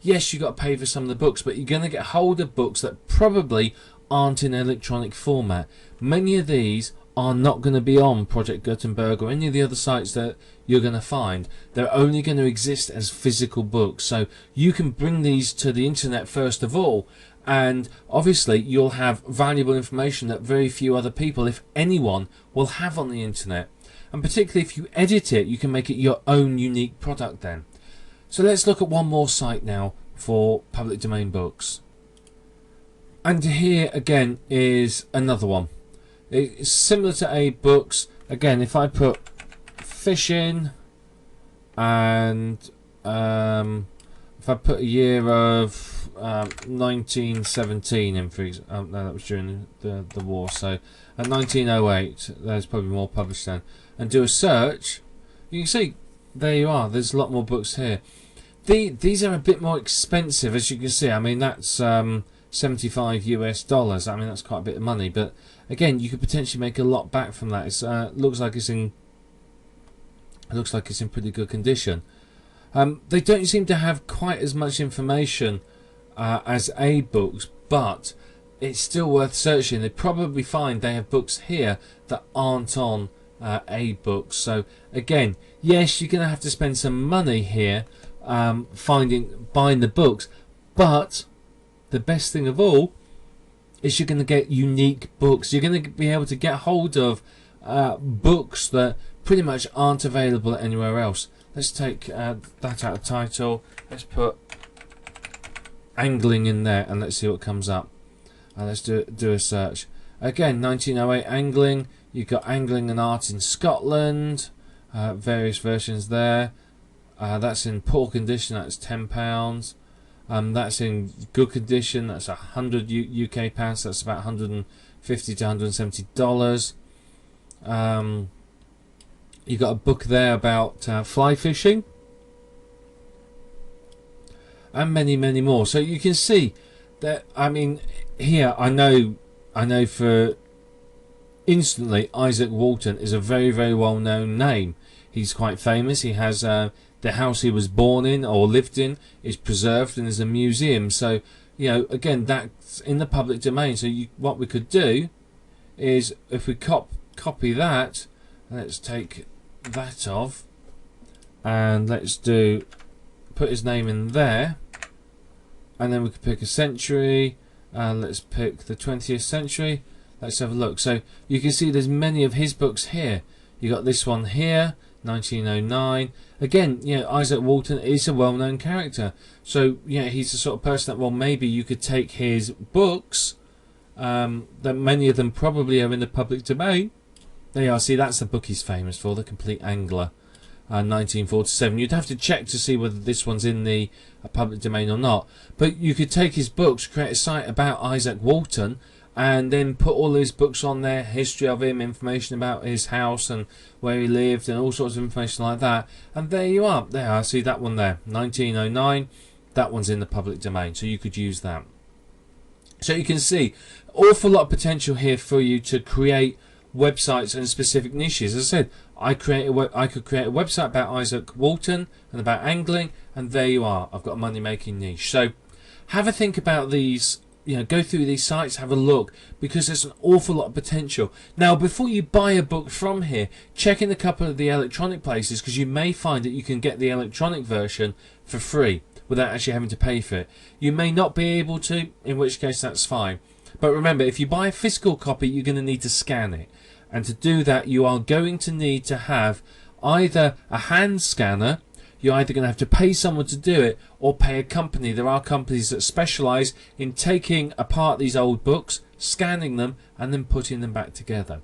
Yes, you've got to pay for some of the books, but you're going to get hold of books that probably aren't in electronic format. Many of these are not going to be on Project Gutenberg or any of the other sites that you're going to find. They're only going to exist as physical books. So you can bring these to the internet first of all, and obviously you'll have valuable information that very few other people, if anyone, will have on the internet. And particularly if you edit it, you can make it your own unique product then. So let's look at one more site now for public domain books. And here again is another one. It's similar to AbeBooks. Again, if I put fish in, and if I put a year of 1917 in, for example, no, that was during the war, so at 1908, there's probably more published then, and do a search, you can see there you are. There's a lot more books here. These are a bit more expensive, as you can see. That's $75 US. That's quite a bit of money, but again, you could potentially make a lot back from that. It looks like it's in pretty good condition. They don't seem to have quite as much information as AbeBooks, but it's still worth searching. They probably find they have books here that aren't on AbeBooks. So again, yes, you're going to have to spend some money here buying the books, but the best thing of all is you're going to get unique books. You're going to be able to get hold of books that pretty much aren't available anywhere else. Let's take that out of title. Let's put angling in there and let's see what comes up. Let's do a search. Again, 1908 angling. You've got Angling and Art in Scotland. Various versions there. That's in poor condition. That's £10. That's in good condition. That's 100 UK pounds. That's about $150 to $170. You got a book there about fly fishing, and many more. So you can see that. Here I know for instantly Isaac Walton is a very well known name. He's quite famous. He has the house he was born in or lived in is preserved and is a museum. So again, that's in the public domain. So what we could do is, if we copy that, let's take that off, and let's put his name in there, and then we could pick a century, and let's pick the 20th century. Let's have a look. So you can see there's many of his books here. You got this one here, 1909. Again, Isaac Walton is a well-known character. So he's the sort of person that, well, maybe you could take his books, that many of them probably are in the public domain. There you are. See, that's the book he's famous for, The Complete Angler, 1947. You'd have to check to see whether this one's in the public domain or not. But you could take his books, create a site about Isaac Walton, and then put all his books on there, history of him, information about his house and where he lived, and all sorts of information like that. And there you are. There, I see that one there, 1909. That one's in the public domain, so you could use that. So you can see, awful lot of potential here for you to create websites and specific niches. As I said, I could create a website about Isaac Walton and about angling, and there you are. I've got a money-making niche. So have a think about these. Go through these sites, have a look, because there's an awful lot of potential. Now, before you buy a book from here, check in a couple of the electronic places, because you may find that you can get the electronic version for free. without actually having to pay for it. You may not be able to, in which case that's fine. But remember, if you buy a physical copy, you're going to need to scan it. And to do that, you are going to need to have either a hand scanner. You're either going to have to pay someone to do it or pay a company. There are companies that specialise in taking apart these old books, scanning them, and then putting them back together.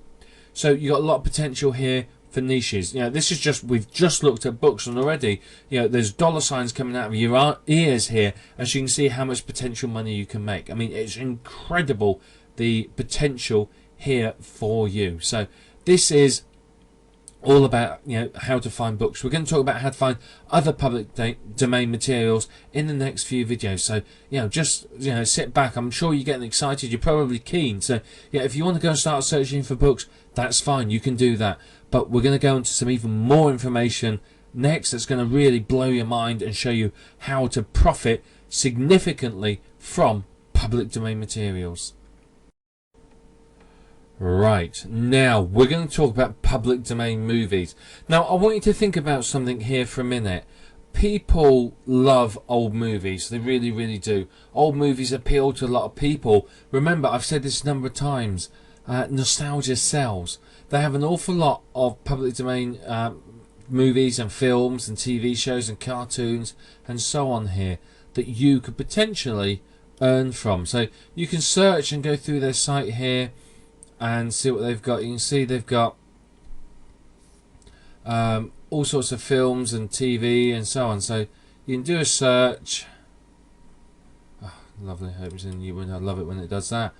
So you've got a lot of potential here for niches. This is just, we've just looked at books, and already, there's dollar signs coming out of your ears here, as you can see how much potential money you can make. I mean, it's incredible, the potential here for you. So this is all about how to find books. We're going to talk about how to find other public domain materials in the next few videos. So just sit back. I'm sure you're getting excited. You're probably keen. So if you want to go and start searching for books, that's fine. You can do that. But we're going to go into some even more information next that's going to really blow your mind and show you how to profit significantly from public domain materials. Right, now we're going to talk about public domain movies. Now I want you to think about something here for a minute. People love old movies. They really, really do. Old movies appeal to a lot of people. Remember, I've said this a number of times. Nostalgia sells. They have an awful lot of public domain movies and films and TV shows and cartoons and so on here that you could potentially earn from. So you can search and go through their site here and see what they've got. You can see they've got all sorts of films and TV and so on. So you can do a search. Oh, lovely, hope it's in you. I love it when it does that.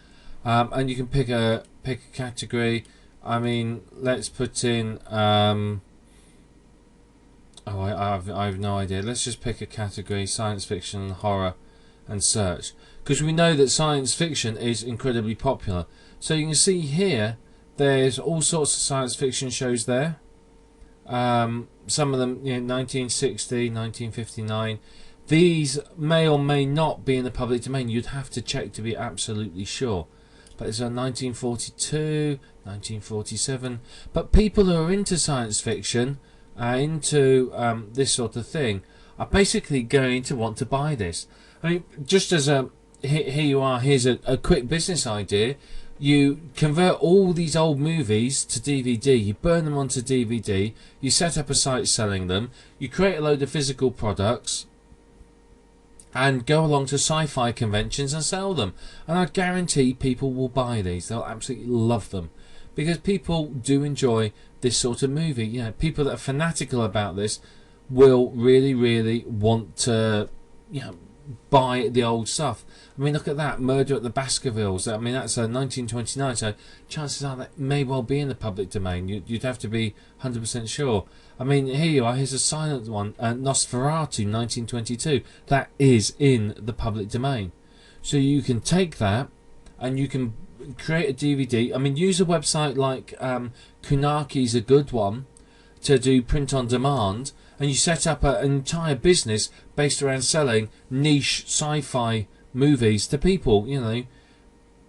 And you can pick a category. I mean, let's put in. I have no idea. Let's just pick a category: science fiction, horror, and search. Because we know that science fiction is incredibly popular. So you can see here, there's all sorts of science fiction shows there. Some of them, 1960, 1959. These may or may not be in the public domain. You'd have to check to be absolutely sure. But it's a 1942, 1947. But people who are into science fiction, into this sort of thing, are basically going to want to buy this. I mean, just as a here you are. Here's a quick business idea. You convert all these old movies to DVD, you burn them onto DVD, you set up a site selling them, you create a load of physical products and go along to sci-fi conventions and sell them. And I guarantee people will buy these. They'll absolutely love them. Because people do enjoy this sort of movie. People that are fanatical about this will really, really want to, buy the old stuff. I mean, look at that, Murder at the Baskervilles. I mean, that's 1929, so chances are that may well be in the public domain. You'd have to be 100% sure. I mean, here you are, here's a silent one, Nosferatu, 1922. That is in the public domain. So you can take that and you can create a DVD. I mean, use a website like Kunaki's a good one to do print on demand, and you set up an entire business based around selling niche sci-fi movies to people.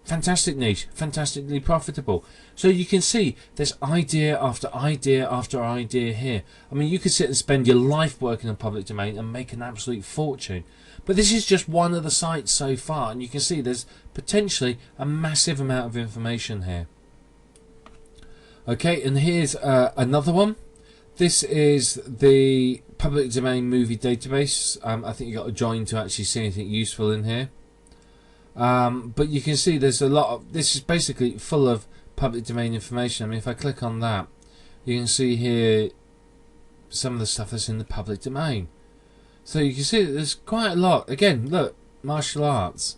Fantastic niche, fantastically profitable. So you can see there's idea after idea after idea here. I mean, you could sit and spend your life working on public domain and make an absolute fortune. But this is just one of the sites so far, and you can see there's potentially a massive amount of information here. Okay, and here's another one. This is the public domain movie database. I think you've got to join to actually see anything useful in here. But you can see there's a lot of, this is basically full of public domain information. I mean, if I click on that, you can see here some of the stuff that's in the public domain. So you can see that there's quite a lot. Again, look, martial arts.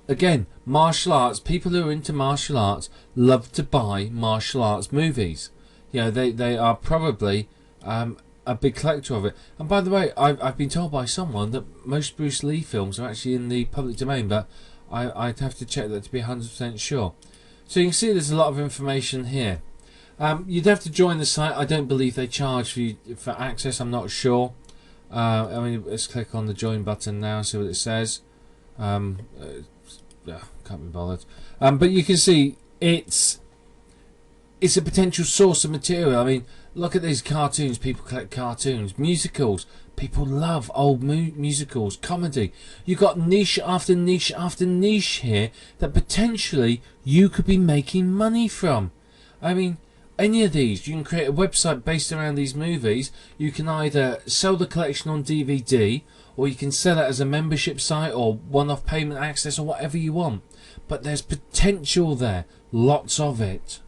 Again, martial arts. People who are into martial arts love to buy martial arts movies. They are probably a big collector of it. And by the way, I've been told by someone that most Bruce Lee films are actually in the public domain, but I'd have to check that to be 100% sure. So you can see there's a lot of information here. You'd have to join the site. I don't believe they charge for access. I'm not sure. I mean, let's click on the join button now and see what it says. Can't be bothered. But you can see it's it's a potential source of material. I mean, look at these cartoons. People collect cartoons. Musicals. People love old musicals. Comedy. You've got niche after niche after niche here that potentially you could be making money from. I mean, any of these. You can create a website based around these movies. You can either sell the collection on DVD, or you can sell it as a membership site or one-off payment access or whatever you want. But there's potential there. Lots of it.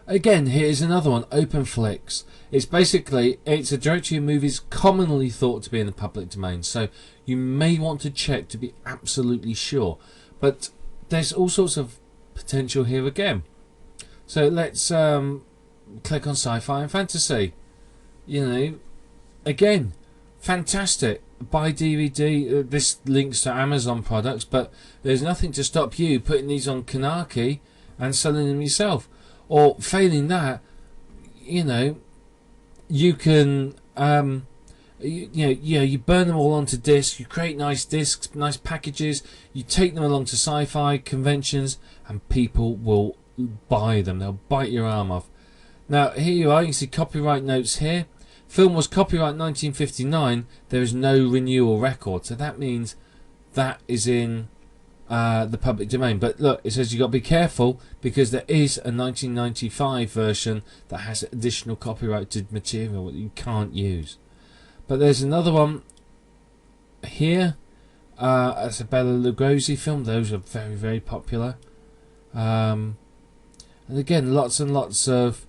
Again, here's another one, OpenFlix. It's a directory of movies commonly thought to be in the public domain, so you may want to check to be absolutely sure. But there's all sorts of potential here again. So let's click on sci-fi and fantasy. You know, again, fantastic. Buy DVD. This links to Amazon products, but there's nothing to stop you putting these on Kanaki and selling them yourself. Or failing that, you know, you can you burn them all onto discs. You create nice discs, nice packages. You take them along to sci-fi conventions, and people will buy them. They'll bite your arm off. Now here you are. You can see copyright notes here. Film was copyright 1959. There is no renewal record, so that means that is in the public domain. But look, it says you got to be careful because there is a 1995 version that has additional copyrighted material that you can't use. But there's another one here. It's a Bela Lugosi film. Those are very, very popular. And again, lots and lots of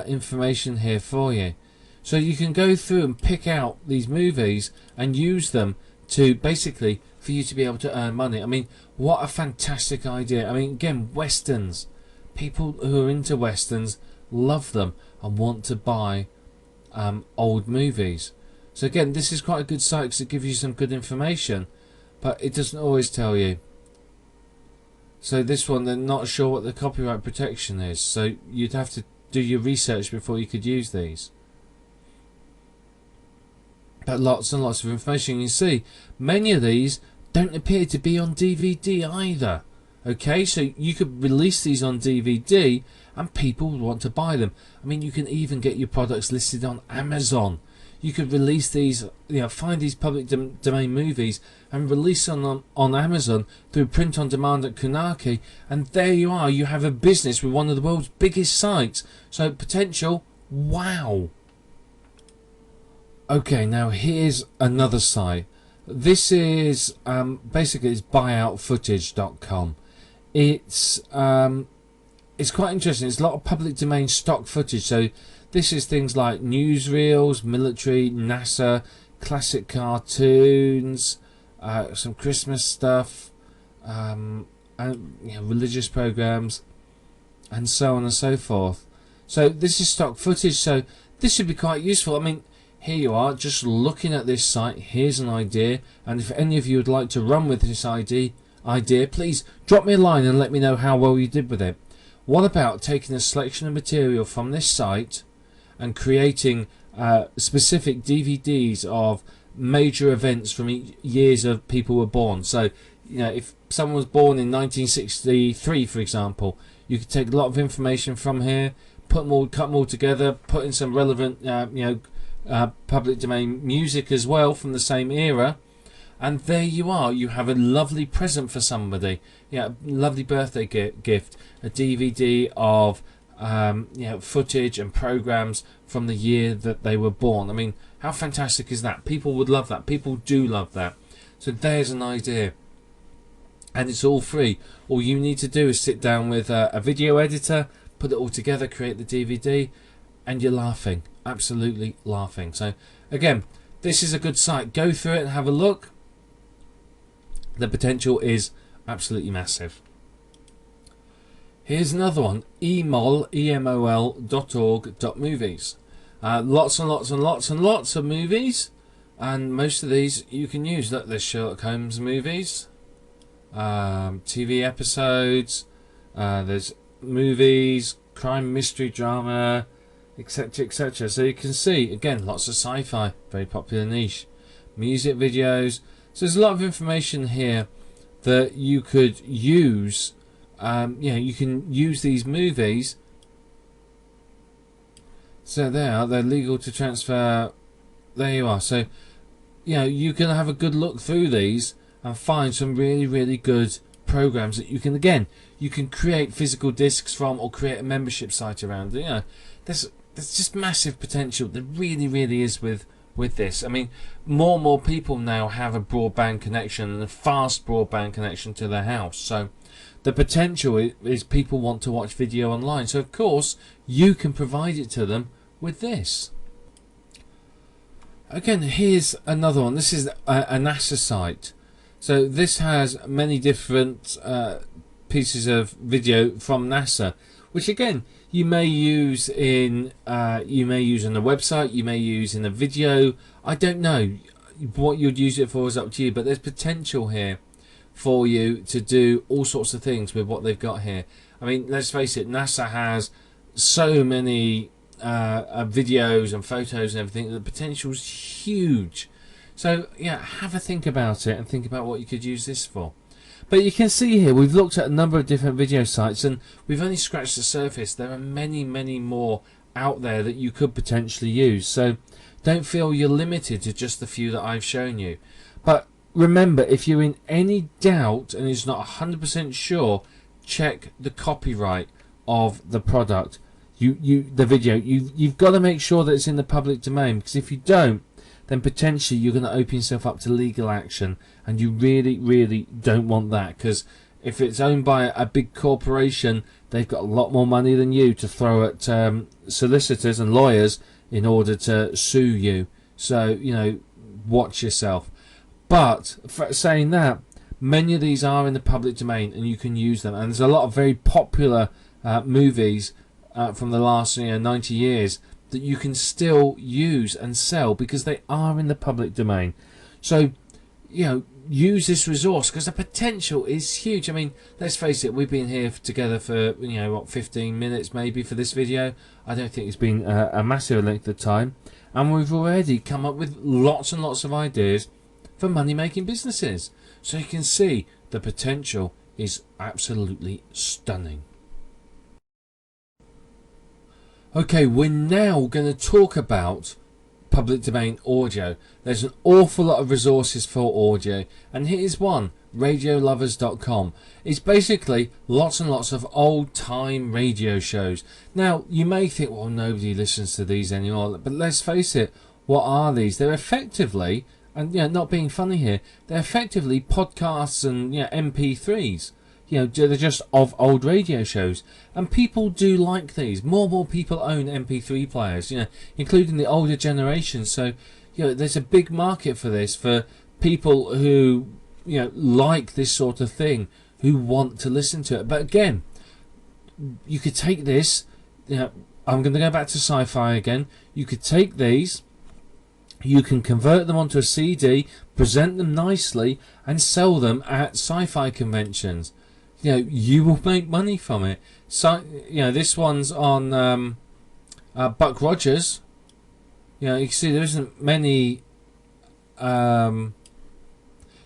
information here for you. So you can go through and pick out these movies and use them to basically for you to be able to earn money. I mean, what a fantastic idea. I mean, again, westerns. People who are into westerns love them and want to buy old movies. So again, this is quite a good site because it gives you some good information, but it doesn't always tell you. So this one, they're not sure what the copyright protection is, so you'd have to do your research before you could use these. But lots and lots of information. You can see many of these don't appear to be on DVD either. Okay, so you could release these on DVD and people would want to buy them. I mean, you can even get your products listed on Amazon. You could release these, find these public domain movies and release them on Amazon through print on demand at Kunaki, and there you are. You have a business with one of the world's biggest sites. So potential, wow. Okay, now here's another site. This is basically it's buyoutfootage.com. It's quite interesting. It's a lot of public domain stock footage. So this is things like newsreels, military, NASA, classic cartoons, some Christmas stuff, and religious programs, and so on and so forth. So this is stock footage. So this should be quite useful. I mean, here you are, just looking at this site. Here's an idea, and if any of you would like to run with this idea, please drop me a line and let me know how well you did with it. What about taking a selection of material from this site and creating specific DVDs of major events from years of people were born? So, if someone was born in 1963, for example, you could take a lot of information from here, cut them all together, put in some relevant, public domain music as well from the same era, and there you are. You have a lovely present for somebody. Lovely birthday gift, a DVD of footage and programs from the year that they were born. I mean, how fantastic is that? People would love that. People do love that. So there's an idea, and it's all free. All you need to do is sit down with a video editor, put it all together, create the DVD, and you're laughing, absolutely laughing. So again, this is a good site. Go through it and have a look. The potential is absolutely massive. Here's another one, emol.org.movies. Lots and lots and lots and lots of movies, and most of these you can use. Look, there's Sherlock Holmes movies, TV episodes, there's movies, crime, mystery, drama, etc, etc. So you can see, again, lots of sci-fi, very popular niche, music videos. So there's a lot of information here that you could use. You can use these movies So they're legal to transfer. There you are. So, you can have a good look through these and find some really, really good programs that you can create physical discs from, or create a membership site around. There's just massive potential. There really, really is with this. I mean, more and more people now have a broadband connection, and a fast broadband connection to their house. So the potential is people want to watch video online. So of course you can provide it to them with this. Again, here's another one. This is a NASA site. So this has many different pieces of video from NASA, which again you may use in on a website, you may use in a video. I don't know what you'd use it for, is up to you, but there's potential here for you to do all sorts of things with what they've got here. I mean, let's face it, NASA has so many videos and photos and everything. The potential is huge. So yeah, have a think about it and think about what you could use this for. But you can see here we've looked at a number of different video sites, and we've only scratched the surface. There are many, many more out there that you could potentially use. So don't feel you're limited to just the few that I've shown you. But remember, if you're in any doubt and is not 100% sure, check the copyright of the product. The video. You've got to make sure that it's in the public domain, because if you don't, then potentially you're going to open yourself up to legal action, and you really, really don't want that, because if it's owned by a big corporation, they've got a lot more money than you to throw at solicitors and lawyers in order to sue you. So, watch yourself. But for saying that, many of these are in the public domain and you can use them, and there's a lot of very popular movies from the last 90 years that you can still use and sell because they are in the public domain. So use this resource, because the potential is huge. I mean, let's face it, we've been here together for 15 minutes maybe for this video. I don't think it's been a massive length of time, and we've already come up with lots and lots of ideas for money making businesses. So you can see the potential is absolutely stunning. Okay, we're now going to talk about public domain audio. There's an awful lot of resources for audio, and here's one, radiolovers.com. It's basically lots and lots of old time radio shows. Now you may think, well, nobody listens to these anymore, but let's face it, what are these? They're effectively, and not being funny here, they're effectively podcasts and MP3s. They're just of old radio shows, and people do like these. More and more people own MP3 players, including the older generation. So, there's a big market for this, for people who, like this sort of thing, who want to listen to it. But again, you could take this. I'm going to go back to sci-fi again. You could take these. You can convert them onto a CD, present them nicely, and sell them at sci-fi conventions. You will make money from it. So, this one's on Buck Rogers. You can see there isn't many.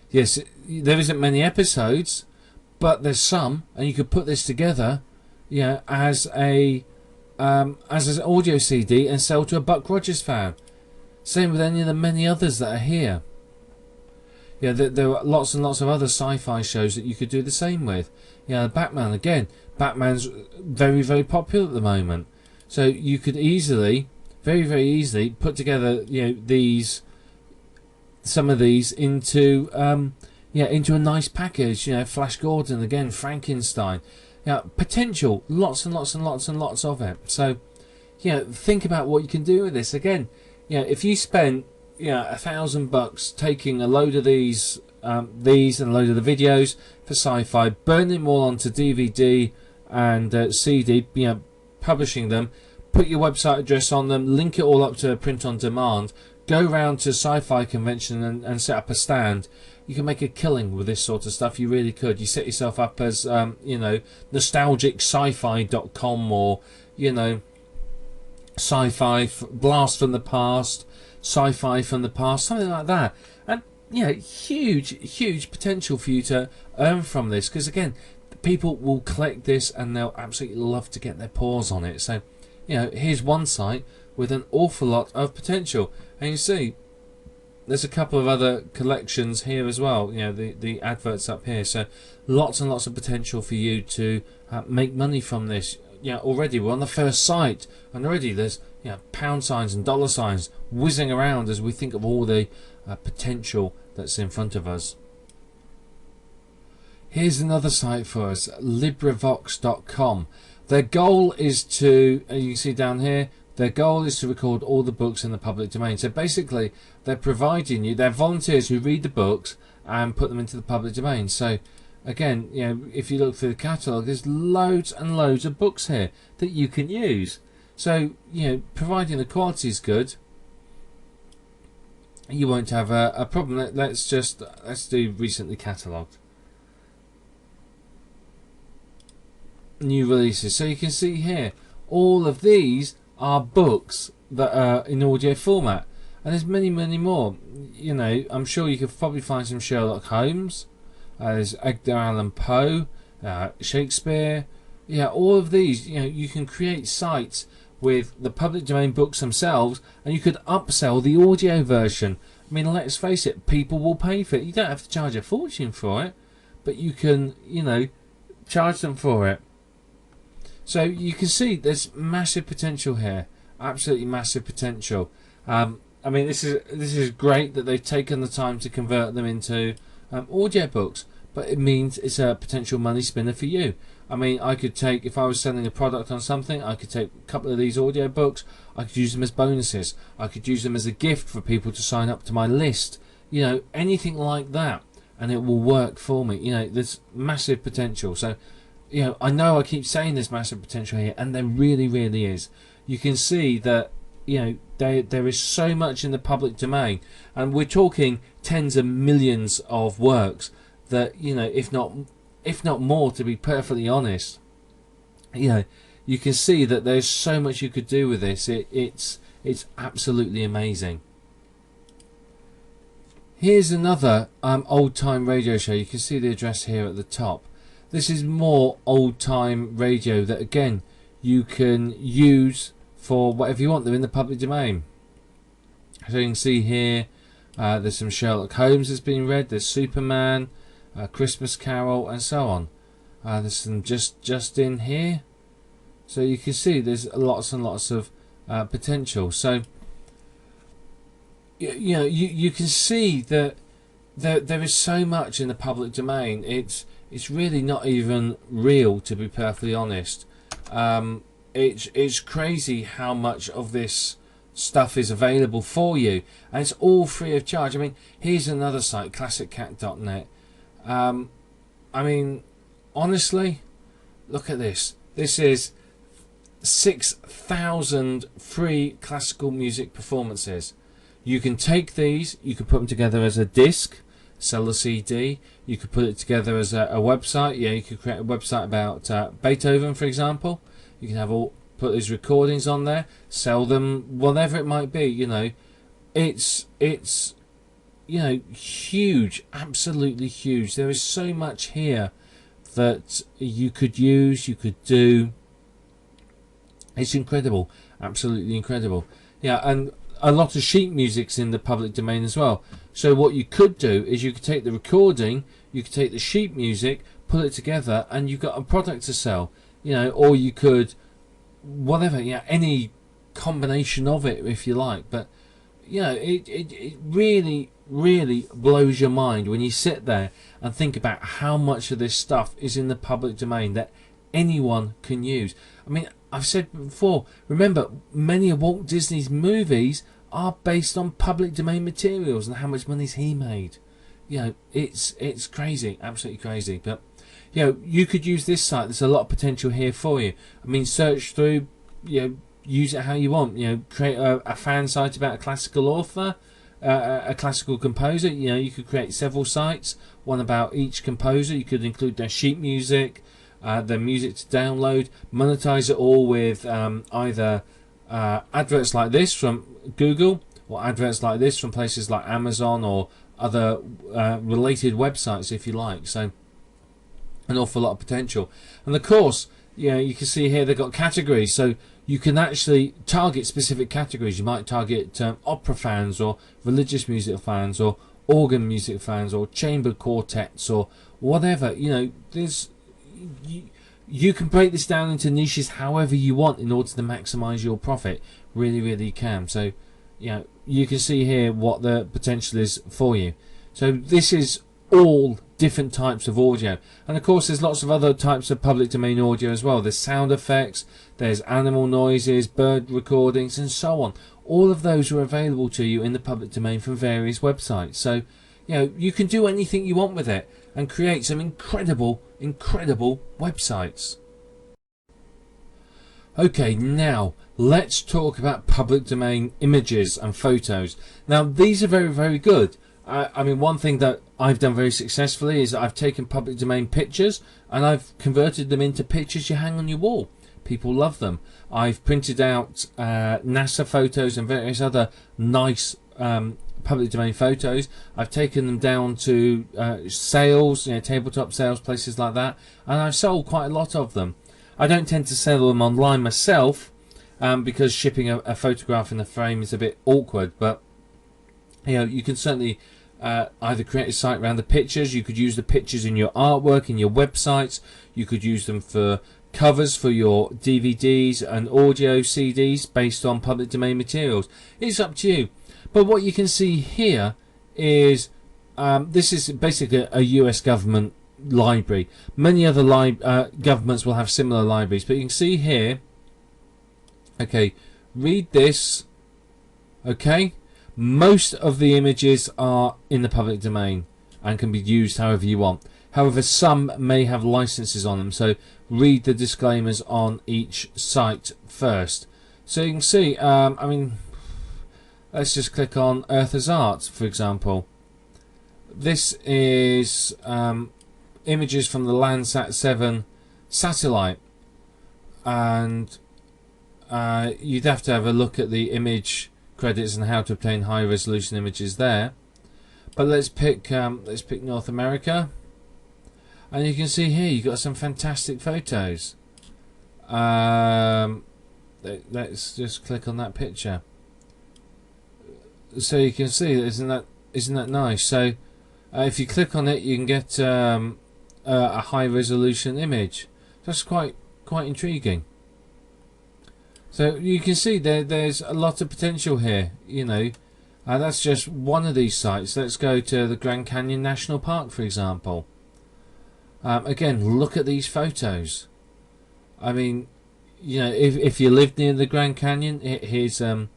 Yes, there isn't many episodes, but there's some, and you could put this together, as an audio CD and sell to a Buck Rogers fan. Same with any of the many others that are here. There are lots and lots of other sci-fi shows that you could do the same with. Batman, again. Batman's very, very popular at the moment. So you could easily, very, very easily, put together, some of these into, into a nice package. Flash Gordon, again, Frankenstein. Potential, lots and lots and lots and lots of it. So, think about what you can do with this. Again, if you spent $1,000 taking a load of these and a load of the videos for sci-fi, burning them all onto DVD and CD, publishing them, put your website address on them, link it all up to print on demand, go round to sci-fi convention and set up a stand. You can make a killing with this sort of stuff. You really could. You set yourself up as nostalgicsci-fi.com or sci-fi blast from the past, sci-fi from the past, something like that. And huge potential for you to earn from this, because again, people will collect this and they'll absolutely love to get their paws on it. So here's one site with an awful lot of potential. And you see, there's a couple of other collections here as well. You know, the adverts up here. So lots and lots of potential for you to make money from this. You know, already we're on the first site, and already there's, you know, pound signs and dollar signs whizzing around as we think of all the potential that's in front of us. Here's another site for us, LibriVox.com. Their goal is to, you can see down here, their goal is to record all the books in the public domain. So basically, they're providing you, they're volunteers who read the books and put them into the public domain. So again, you know, if you look through the catalogue, there's loads and loads of books here that you can use. So, you know, providing the quality is good, you won't have a problem. Let's do recently catalogued. New releases. So you can see here, all of these are books that are in audio format, and there's many more. You know, I'm sure you could probably find some Sherlock Holmes, there's Edgar Allan Poe, Shakespeare. Yeah, all of these. You know, you can create sites with the public domain books themselves, and you could upsell the audio version. I mean, let's face it, people will pay for it. You don't have to charge a fortune for it, but you can, you know, charge them for it. So you can see there's massive potential here, absolutely massive potential. I mean, this is great that they've taken the time to convert them into audio books, but it means it's a potential money spinner for you. I mean, I could take, if I was selling a product on something, I could take a couple of these audio books, I could use them as bonuses, I could use them as a gift for people to sign up to my list, you know, anything like that, and it will work for me. You know, there's massive potential. So, you know I keep saying there's massive potential here, and there really is. You can see that, you know, there is so much in the public domain, and we're talking tens of millions of works that, you know, if not more, to be perfectly honest. You know, you can see that there's so much you could do with this. It's absolutely amazing. Here's another old time radio show. You can see the address here at the top. This is more old time radio that, again, you can use for whatever you want. They're in the public domain. So you can see here, there's some Sherlock Holmes that's been read, there's Superman, Christmas Carol, and so on. There's some just in here. So you can see there's lots and lots of potential. So you know, you can see that there is so much in the public domain. It's really not even real, to be perfectly honest. It's crazy how much of this stuff is available for you, and it's all free of charge. I mean, here's another site, classiccat.net. I mean, honestly, look at this. This is 6,000 free classical music performances. You can take these, you can put them together as a disc, sell a CD. You could put it together as a website. Yeah, you could create a website about Beethoven, for example. You can put these recordings on there, sell them, whatever it might be. You know, it's you know, huge, absolutely huge. There is so much here that you could use, you could do. It's incredible, absolutely incredible. Yeah, and a lot of sheet music's in the public domain as well. So what you could do is you could take the recording, you could take the sheet music, put it together, and you've got a product to sell. You know, or you could, whatever, yeah, any combination of it if you like. But you know, it really blows your mind when you sit there and think about how much of this stuff is in the public domain that anyone can use. I mean, I've said before, remember, many of Walt Disney's movies are based on public domain materials, and how much money's he made. You know, it's crazy, absolutely crazy. But you know, you could use this site. There's a lot of potential here for you. I mean, search through, you know, use it how you want. You know, create a fan site about a classical author, a classical composer. You know, you could create several sites, one about each composer. You could include their sheet music, their music to download, monetize it all with either adverts like this from Google, or adverts like this from places like Amazon or other related websites, if you like. So an awful lot of potential. And of course, you know, you can see here they've got categories, so you can actually target specific categories. You might target opera fans, or religious music fans, or organ music fans, or chamber quartets, or whatever. You know, there's you can break this down into niches however you want in order to maximize your profit. Really can. So, you know, you can see here what the potential is for you. So this is all different types of audio, and of course there's lots of other types of public domain audio as well. There's sound effects, there's animal noises, bird recordings, and so on. All of those are available to you in the public domain from various websites. So, you know, you can do anything you want with it and create some incredible websites. Okay, now let's talk about public domain images and photos. Now these are very good. I mean, one thing that I've done very successfully is I've taken public domain pictures and I've converted them into pictures you hang on your wall. People love them. I've printed out NASA photos and various other nice public domain photos. I've taken them down to sales, you know, tabletop sales, places like that, and I've sold quite a lot of them. I don't tend to sell them online myself because shipping a photograph in a frame is a bit awkward, but you know, you can certainly either create a site around the pictures. You could use the pictures in your artwork, in your websites. You could use them for covers for your DVDs and audio CDs based on public domain materials. It's up to you. But what you can see here is this is basically a US government library. Many other governments will have similar libraries, but you can see here, okay, read this, okay. Most of the images are in the public domain and can be used however you want. However, some may have licenses on them, so read the disclaimers on each site first. So you can see, I mean, let's just click on Earth as Art, for example. This is images from the Landsat 7 satellite, and you'd have to have a look at the image credits and how to obtain high resolution images there. But let's pick North America, and you can see here you've got some fantastic photos. Let's just click on that picture. So you can see, isn't that nice? So if you click on it, you can get a high resolution image. That's quite intriguing. So you can see there's a lot of potential here. You know, that's just one of these sites. Let's go to the Grand Canyon National Park, for example. Again, look at these photos. I mean, you know, if you live near the Grand Canyon, here's a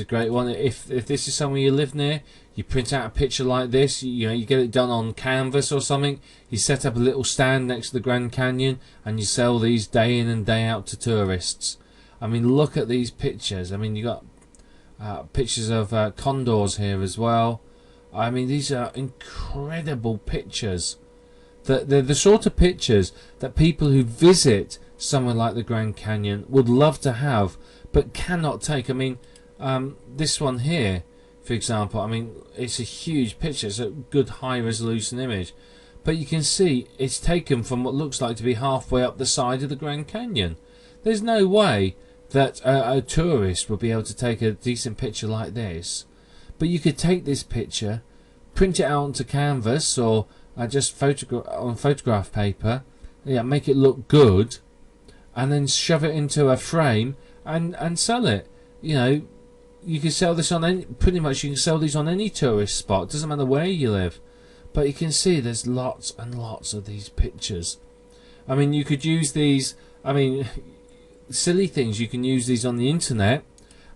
great one. If this is somewhere you live near, you print out a picture like this. You know, you get it done on canvas or something. You set up a little stand next to the Grand Canyon, and you sell these day in and day out to tourists. I mean, look at these pictures. I mean, you got pictures of condors here as well. I mean, these are incredible pictures. They're the sort of pictures that people who visit somewhere like the Grand Canyon would love to have, but cannot take. I mean, this one here, for example, I mean, it's a huge picture. It's a good high resolution image, but you can see it's taken from what looks like to be halfway up the side of the Grand Canyon. There's no way that a tourist would be able to take a decent picture like this, but you could take this picture, print it out onto canvas or just on photograph paper, yeah, make it look good, and then shove it into a frame and sell it. You know, you can sell this on pretty much you can sell these on any tourist spot. Doesn't matter where you live. But you can see there's lots and lots of these pictures. I mean, you could use these. I mean, silly things. You can use these on the internet,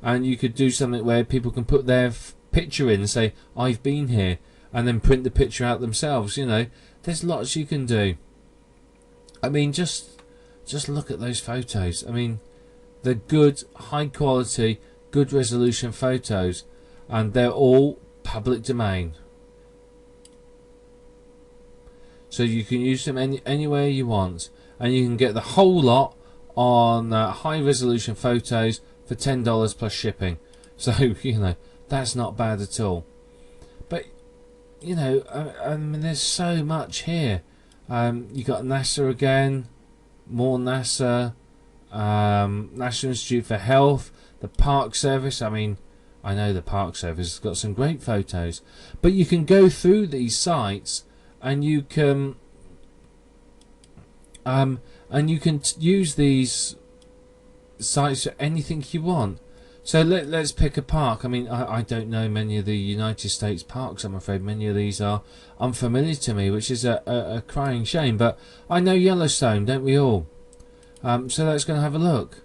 and you could do something where people can put their picture in and say, "I've been here," and then print the picture out themselves. You know, there's lots you can do. I mean, just look at those photos. I mean, they're good, high quality, good resolution photos, and they're all public domain. So you can use them anywhere you want, and you can get the whole lot on high resolution photos for $10 plus shipping. So, you know, that's not bad at all. But, you know, I mean, there's so much here. You got NASA again. more NASA, National Institute for Health, the Park Service. I mean, I know the Park Service has got some great photos, but you can go through these sites and you can use these sites for anything you want. So let's pick a park. I mean, I don't know many of the United States parks, I'm afraid. Many of these are unfamiliar to me, which is a crying shame. But I know Yellowstone, don't we all? So let's go and have a look.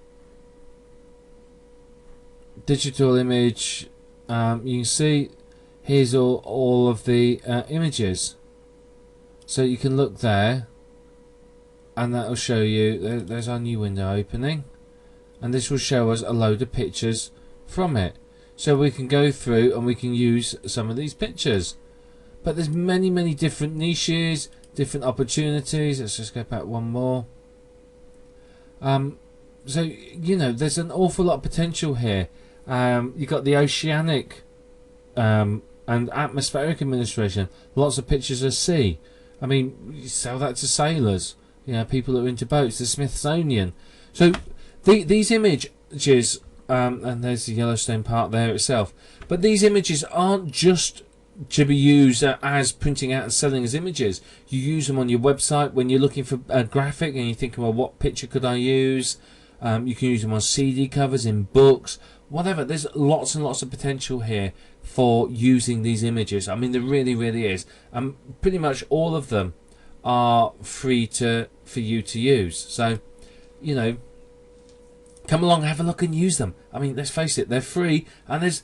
Digital image. You can see here's all of the images. So you can look there, and that will show you. There's our new window opening. And this will show us a load of pictures from it. So we can go through and we can use some of these pictures. But there's many different niches, different opportunities. Let's just go back one more. So, you know, there's an awful lot of potential here. You've got the Oceanic and Atmospheric Administration. Lots of pictures of sea. I mean, you sell that to sailors. You know, people who are into boats. The Smithsonian. So these images, and there's the Yellowstone Park there itself, but these images aren't just to be used as printing out and selling as images. You use them on your website when you're looking for a graphic and you're thinking, well, what picture could I use? You can use them on CD covers, in books, whatever. There's lots and lots of potential here for using these images. I mean, there really is. Pretty much all of them are free for you to use. So, you know, come along, have a look and use them. I mean, let's face it, they're free, and there's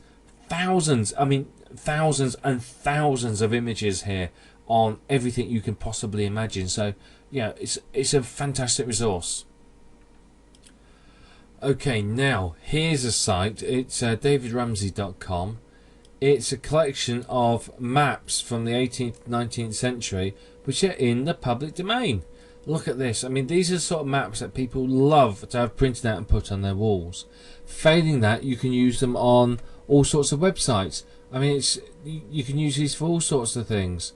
thousands and thousands of images here on everything you can possibly imagine. So, yeah, it's a fantastic resource. Okay, now, here's a site. It's davidramsey.com. It's a collection of maps from the 18th, 19th century, which are in the public domain. Look at this. I mean, these are the sort of maps that people love to have printed out and put on their walls. Failing that, you can use them on all sorts of websites. I mean, you can use these for all sorts of things.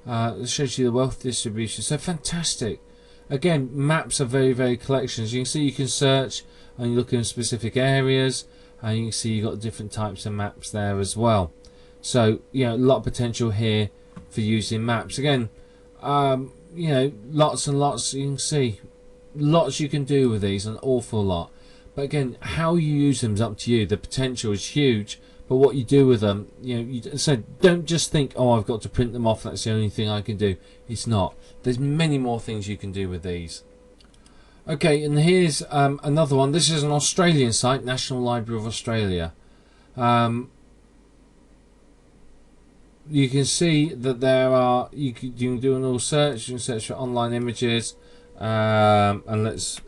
It shows you the wealth distribution. So fantastic. Again, maps are very collections. You can see you can search and you look in specific areas, and you can see you've got different types of maps there as well. So, you know, a lot of potential here for using maps. Again, you know, lots and lots. You can see lots you can do with these, an awful lot. But again, how you use them is up to you. The potential is huge, but what you do with them, you know, so don't just think, oh, I've got to print them off, that's the only thing I can do. It's not. There's many more things you can do with these. Okay, and here's another one. This is an Australian site, National Library of Australia. You can see that there are, you can do an all search. You can search for online images, and let's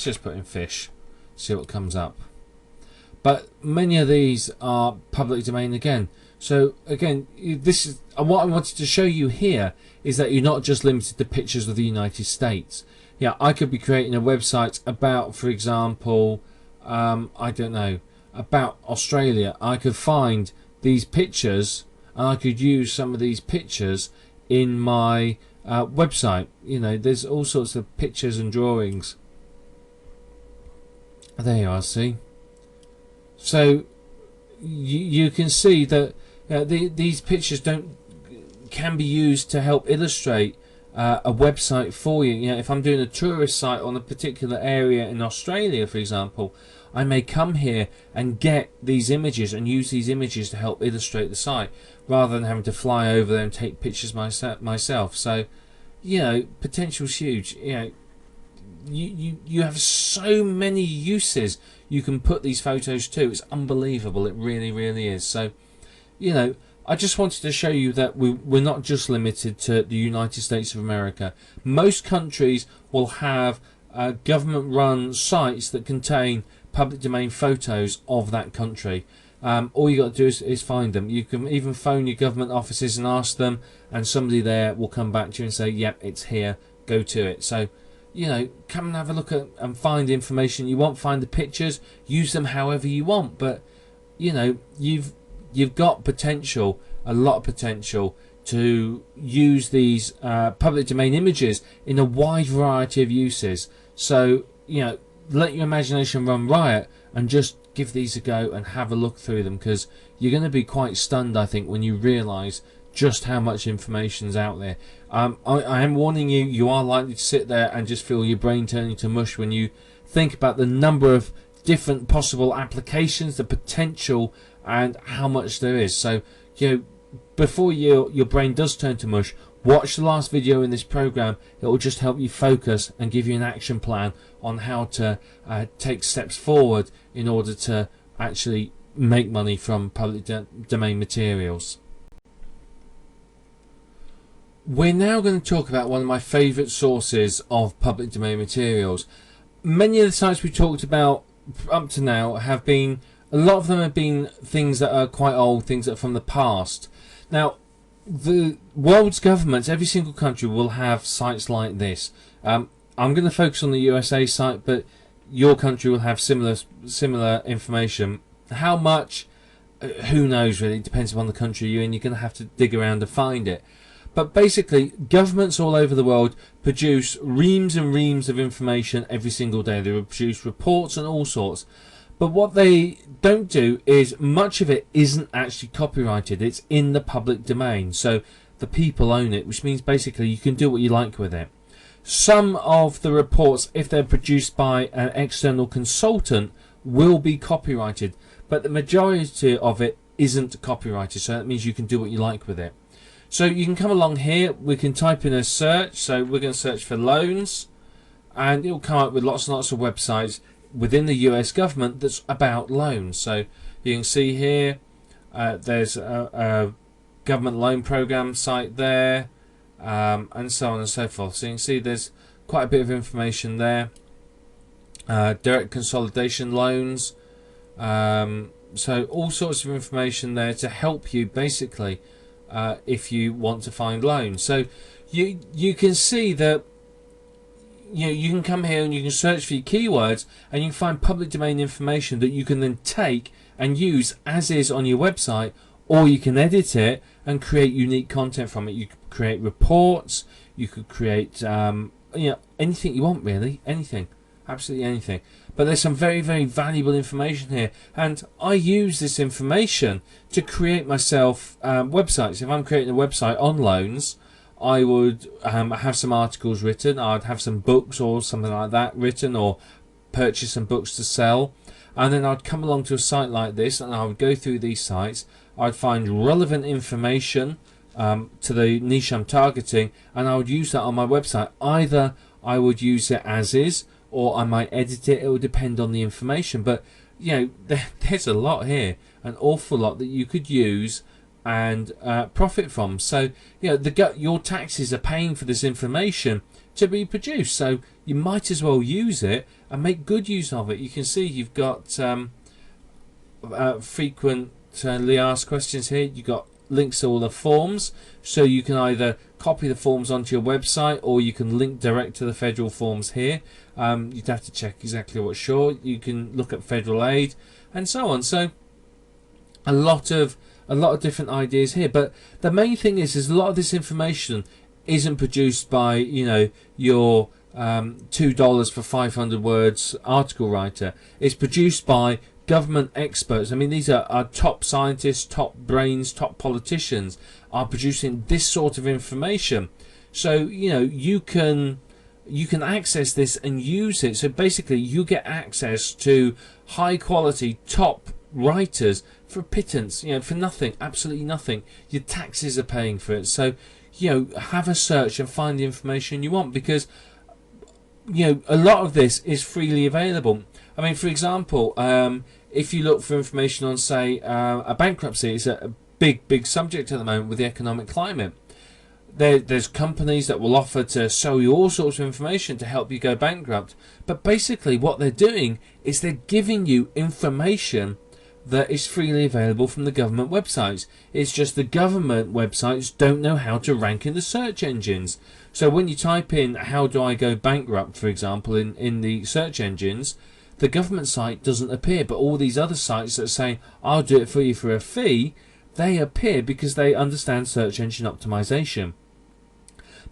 just put in fish, see what comes up. But many of these are public domain again. So again, this is what I wanted to show you here, is that you're not just limited to pictures of the United States. Yeah, I could be creating a website about, for example, I don't know, about Australia. I could find these pictures, and I could use some of these pictures in my website. You know, there's all sorts of pictures and drawings. There you are, see? So you can see that these pictures can be used to help illustrate a website for you. You know, if I'm doing a tourist site on a particular area in Australia, for example, I may come here and get these images and use these images to help illustrate the site, rather than having to fly over there and take pictures myself. So, you know, potential's huge. You know, you have so many uses you can put these photos to. It's unbelievable. It really is. So, you know, I just wanted to show you that we're not just limited to the United States of America. Most countries will have government-run sites that contain public domain photos of that country. All you got to do is find them. You can even phone your government offices and ask them, and somebody there will come back to you and say, yep, it's here, go to it. So, you know, come and have a look at and find the information you want, find the pictures, use them however you want. But, you know, you've got potential, a lot of potential, to use these public domain images in a wide variety of uses. So, let your imagination run riot and just give these a go and have a look through them, because you're going to be quite stunned, I think, when you realise just how much information's out there. I am warning you, you are likely to sit there and just feel your brain turning to mush when you think about the number of different possible applications, the potential, and how much there is. So, before your brain does turn to mush, watch the last video in this program. It will just help you focus and give you an action plan on how to take steps forward in order to actually make money from public domain materials. We're now going to talk about one of my favourite sources of public domain materials. Many of the sites we talked about up to now have been, a lot of them have been things that are quite old, things that are from the past. Now, the world's governments, every single country will have sites like this. I'm going to focus on the USA site, but your country will have similar information. How much? Who knows really, it depends upon the country you're in. You're going to have to dig around to find it. But basically, governments all over the world produce reams and reams of information every single day. They produce reports and all sorts. But what they don't do is, much of it isn't actually copyrighted. It's in the public domain. So the people own it, which means basically you can do what you like with it. Some of the reports, if they're produced by an external consultant, will be copyrighted. But the majority of it isn't copyrighted. So that means you can do what you like with it. So you can come along here, we can type in a search. So we're going to search for loans, and it'll come up with lots and lots of websites within the US government that's about loans. So you can see here there's a government loan program site there, and so on and so forth. So you can see there's quite a bit of information there. Direct consolidation loans, so all sorts of information there to help you basically if you want to find loans. So you can see that you can come here and you can search for your keywords, and you can find public domain information that you can then take and use as is on your website, or you can edit it and create unique content from it. You could create reports, you could create anything you want, really, anything, absolutely anything. But there's some very, very valuable information here, and I use this information to create myself websites. If I'm creating a website on loans, I would have some articles written, I'd have some books or something like that written, or purchase some books to sell, and then I'd come along to a site like this and I would go through these sites. I'd find relevant information to the niche I'm targeting, and I would use that on my website. Either I would use it as is, or I might edit it. It will depend on the information, but there's a lot here, an awful lot that you could use and profit from. So your taxes are paying for this information to be produced, so you might as well use it and make good use of it. You can see you've got frequently asked questions here. You've got links to all the forms, so you can either copy the forms onto your website, or you can link direct to the federal forms here. You'd have to check exactly what's sure. You can look at federal aid and so on. So a lot of different ideas here, but the main thing is a lot of this information isn't produced by your $2 for 500 words article writer. It's produced by government experts. I mean, these are top scientists, top brains, top politicians are producing this sort of information. So you can access this and use it. So basically you get access to high quality top writers for a pittance, for nothing, absolutely nothing. Your taxes are paying for it. So have a search and find the information you want, because a lot of this is freely available. I mean, for example, if you look for information on, say, a bankruptcy, it's a big subject at the moment with the economic climate. There's companies that will offer to sell you all sorts of information to help you go bankrupt. But basically what they're doing is they're giving you information that is freely available from the government websites. It's just the government websites don't know how to rank in the search engines. So when you type in "how do I go bankrupt," for example, in the search engines, the government site doesn't appear, but all these other sites that are saying "I'll do it for you for a fee," they appear because they understand search engine optimization.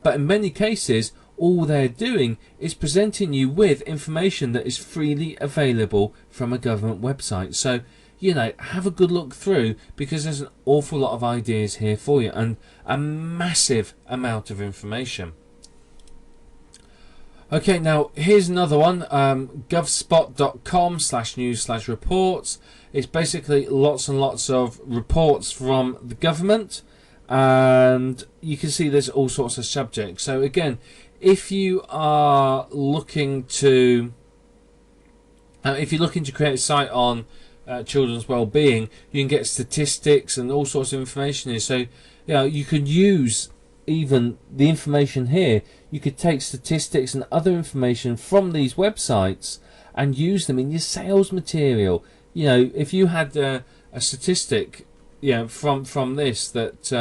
But in many cases, all they're doing is presenting you with information that is freely available from a government website. So, have a good look through, because there's an awful lot of ideas here for you and a massive amount of information. Okay, now here's another one, govspot.com/news/reports. It's basically lots and lots of reports from the government, and you can see there's all sorts of subjects. So again, if you are looking to create a site on children's well-being, you can get statistics and all sorts of information here. So you could use even the information here. You could take statistics and other information from these websites and use them in your sales material. If you had a statistic from this that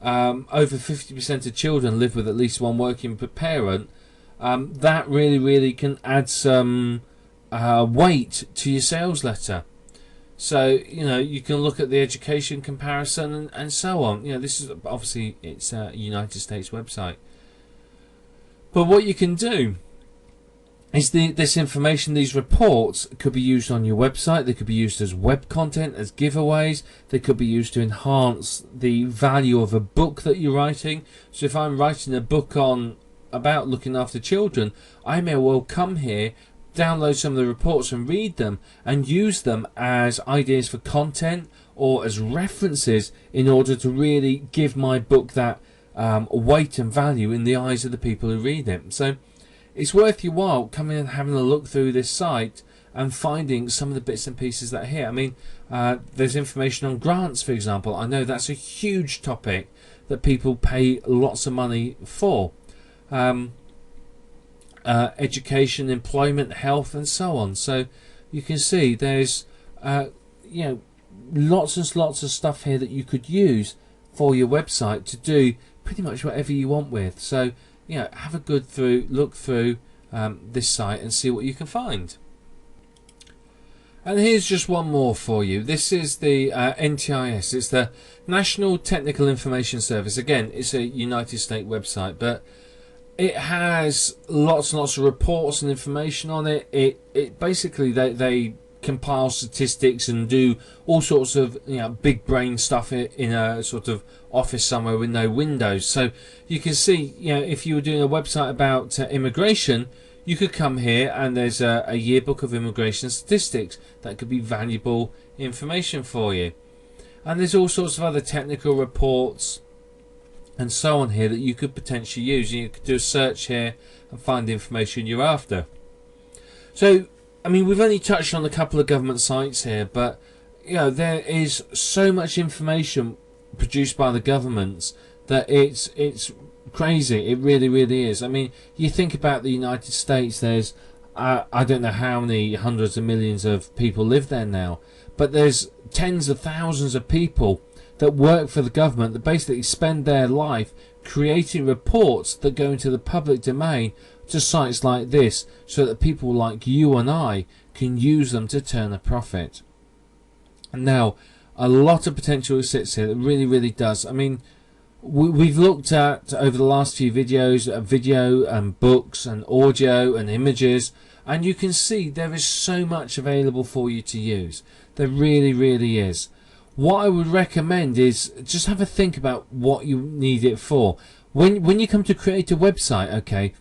over 50% of children live with at least one working parent, that really can add some weight to your sales letter. So you can look at the education comparison and so on. This is obviously, it's a United States website, but what you can do is this information, these reports, could be used on your website. They could be used as web content, as giveaways. They could be used to enhance the value of a book that you're writing. So if I'm writing a book about looking after children, I may well come here, download some of the reports and read them and use them as ideas for content or as references in order to really give my book that weight and value in the eyes of the people who read it. So it's worth your while coming and having a look through this site and finding some of the bits and pieces that are here. I mean, there's information on grants, for example. I know that's a huge topic that people pay lots of money for. Education, employment, health, and so on. So you can see there's lots and lots of stuff here that you could use for your website to do pretty much whatever you want with. So have a good look through this site and see what you can find. And here's just one more for you. This is the NTIS. It's the National Technical Information Service. Again, it's a United States website, but it has lots and lots of reports and information on it. It basically they compile statistics and do all sorts of big brain stuff in a sort of office somewhere with no windows. So you can see, if you were doing a website about immigration, you could come here and there's a yearbook of immigration statistics that could be valuable information for you. And there's all sorts of other technical reports and so on here that you could potentially use. You could do a search here and find the information you're after. So, I mean, we've only touched on a couple of government sites here, but there is so much information produced by the governments that it's crazy. It really is. I mean, you think about the United States. There's I don't know how many hundreds of millions of people live there now, but there's tens of thousands of people that work for the government that basically spend their life creating reports that go into the public domain to sites like this, so that people like you and I can use them to turn a profit. And now, a lot of potential sits here. It really does. I mean, we've looked at, over the last few videos, video and books and audio and images, and you can see there is so much available for you to use. There really is. What I would recommend is just have a think about what you need it for. When you come to create a website, okay,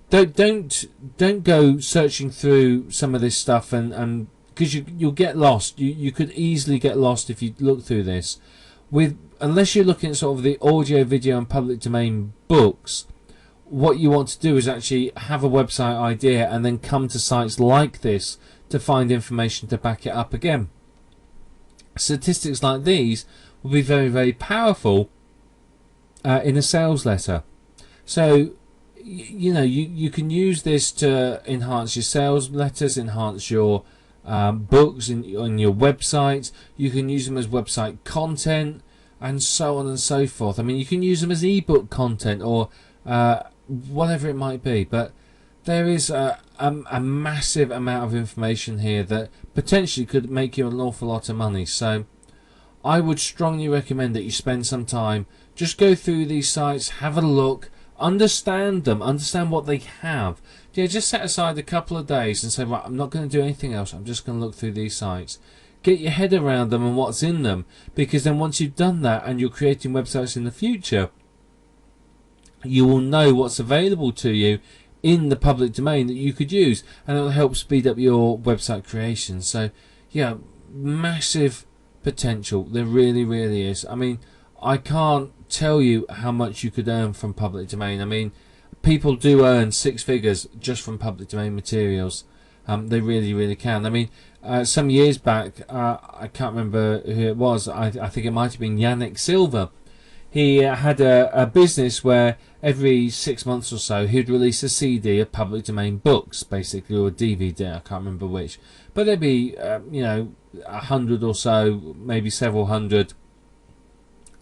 don't go searching through some of this stuff and because you'll get lost. You could easily get lost if you look through this. Unless you're looking at sort of the audio, video, and public domain books, what you want to do is actually have a website idea and then come to sites like this to find information to back it up again. Statistics like these will be very powerful in a sales letter. So you can use this to enhance your sales letters, enhance your books on your websites. You can use them as website content and so on and so forth. I mean, you can use them as ebook content or whatever it might be, but there is a massive amount of information here that potentially could make you an awful lot of money. So I would strongly recommend that you spend some time, just go through these sites, have a look, understand them, understand what they have. Yeah, just set aside a couple of days and say, right, I'm not going to do anything else, I'm just going to look through these sites. Get your head around them and what's in them, because then once you've done that and you're creating websites in the future, you will know what's available to you in the public domain that you could use, and it will help speed up your website creation. So yeah, massive potential, there really, really is. I mean, I can't tell you how much you could earn from public domain. I mean, people do earn six figures just from public domain materials. They really, really can. I mean, some years back, I can't remember who it was, I think it might have been Yannick Silver. He had a business where every 6 months or so he'd release a CD of public domain books, basically, or a DVD, I can't remember which. But there'd be, 100 or so, maybe several hundred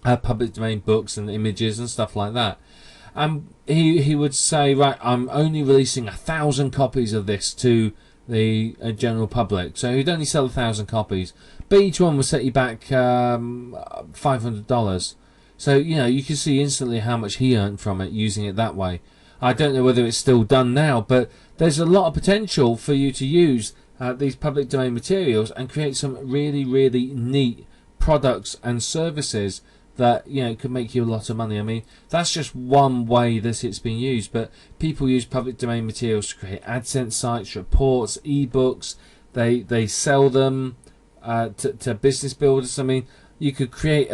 public domain books and images and stuff like that. He would say, right, I'm only releasing 1,000 copies of this to the general public. So he'd only sell 1,000 copies, but each one would set you back $500. So, you can see instantly how much he earned from it using it that way. I don't know whether it's still done now, but there's a lot of potential for you to use these public domain materials and create some really, really neat products and services that could make you a lot of money. I mean, that's just one way that it's been used, but people use public domain materials to create AdSense sites, reports, ebooks. They sell them to business builders. I mean, you could create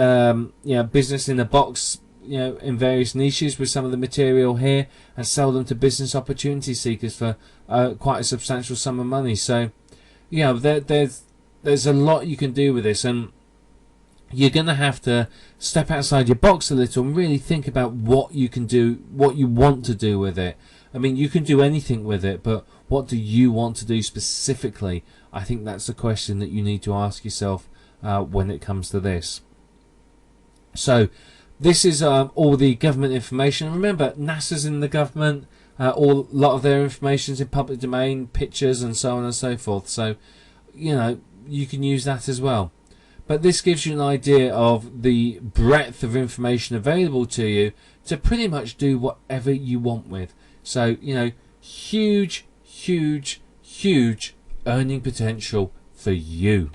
business in a box, in various niches with some of the material here, and sell them to business opportunity seekers for quite a substantial sum of money. So there's a lot you can do with this, and you're going to have to step outside your box a little and really think about what you can do, what you want to do with it. I mean, you can do anything with it, but what do you want to do specifically? I think that's the question that you need to ask yourself when it comes to this. So this is all the government information. Remember, NASA's in the government. A lot of their information is in public domain, pictures and so on and so forth. So you can use that as well. But this gives you an idea of the breadth of information available to you to pretty much do whatever you want with. So, huge, huge, huge earning potential for you.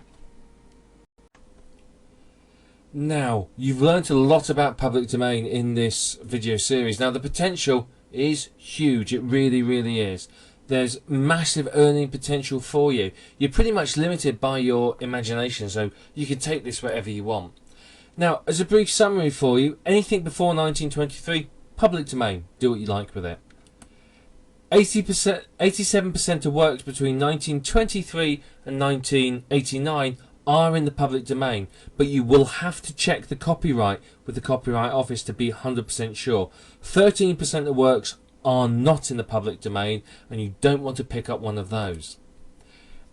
Now, you've learnt a lot about public domain in this video series. Now, the potential is huge. It really, really is. There's massive earning potential for you. You're pretty much limited by your imagination, so you can take this wherever you want. Now, as a brief summary for you, anything before 1923, public domain. Do what you like with it. 87% of works between 1923 and 1989 are in the public domain, but you will have to check the copyright with the Copyright Office to be 100% sure. 13% of works are not in the public domain, and you don't want to pick up one of those.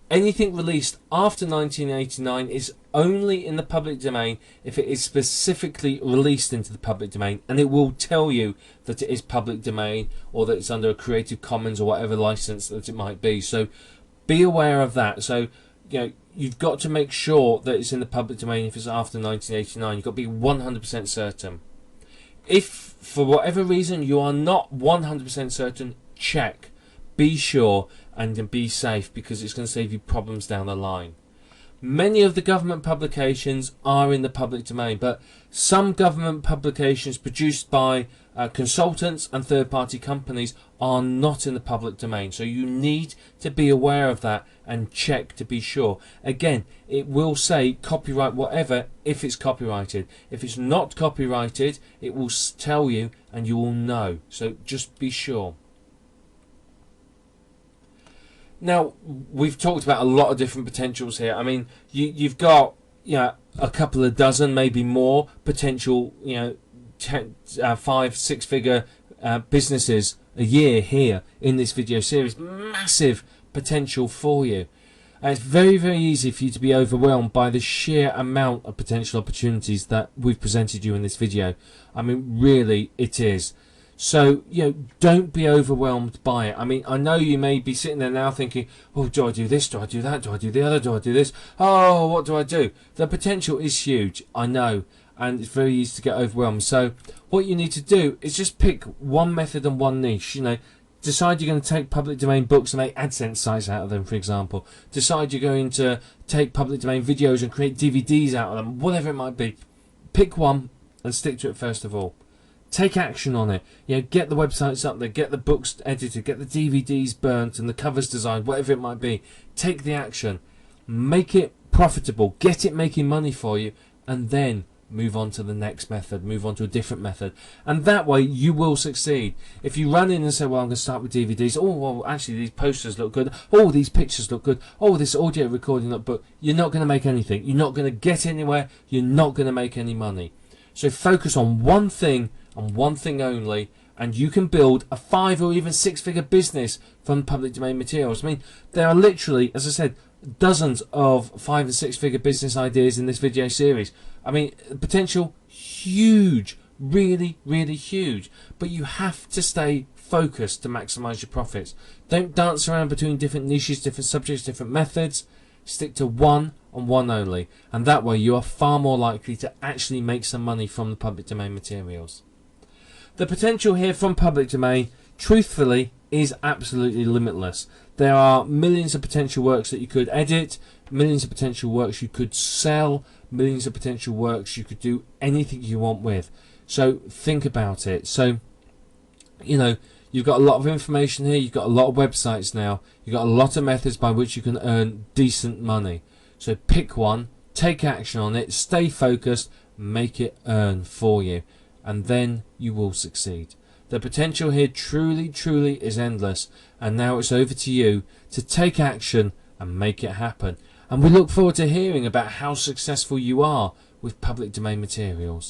Anything released after 1989 is only in the public domain if it is specifically released into the public domain, and it will tell you that it is public domain or that it's under a Creative Commons or whatever license that it might be. So be aware of that. So you've got to make sure that it's in the public domain if it's after 1989. You've got to be 100% certain. If for whatever reason you are not 100% certain, check, be sure, and be safe, because it's going to save you problems down the line. Many of the government publications are in the public domain, but some government publications produced by consultants and third-party companies are not in the public domain. So you need to be aware of that and check to be sure. Again, it will say copyright whatever if it's copyrighted. If it's not copyrighted, it will tell you and you will know. So just be sure. Now, we've talked about a lot of different potentials here. I mean, you've got a couple of dozen, maybe more potential 5-6 figure businesses a year here in this video series. Massive potential for you. And it's very, very easy for you to be overwhelmed by the sheer amount of potential opportunities that we've presented you in this video. I mean, really, it is. So, don't be overwhelmed by it. I mean, I know you may be sitting there now thinking, oh, do I do this? Do I do that? Do I do the other? Do I do this? Oh, what do I do? The potential is huge, I know, and it's very easy to get overwhelmed. So what you need to do is just pick one method and one niche. Decide you're going to take public domain books and make AdSense sites out of them, for example. Decide you're going to take public domain videos and create DVDs out of them, whatever it might be. Pick one and stick to it first of all. Take action on it. Get the websites up there, get the books edited, get the DVDs burnt and the covers designed, whatever it might be. Take the action. Make it profitable. Get it making money for you, and then move on to the next method, move on to a different method, and that way you will succeed. If you run in and say, well, I'm going to start with DVDs, oh, well, actually these posters look good, oh, these pictures look good, oh, this audio recording look good, you're not going to make anything, you're not going to get anywhere, you're not going to make any money. So focus on one thing and one thing only, and you can build a 5 or even 6-figure business from public domain materials. I mean, there are literally, as I said, dozens of 5 and 6-figure business ideas in this video series. I mean, potential huge, really, really huge. But you have to stay focused to maximize your profits. Don't dance around between different niches, different subjects, different methods. Stick to one and one only, and that way you are far more likely to actually make some money from the public domain materials. The potential here from public domain, truthfully, is absolutely limitless. There are millions of potential works that you could edit, millions of potential works you could sell, millions of potential works you could do anything you want with. So think about it. So, you've got a lot of information here, you've got a lot of websites now, you've got a lot of methods by which you can earn decent money. So pick one, take action on it, stay focused, make it earn for you, and then you will succeed. The potential here truly, truly is endless, and now it's over to you to take action and make it happen. And we look forward to hearing about how successful you are with public domain materials.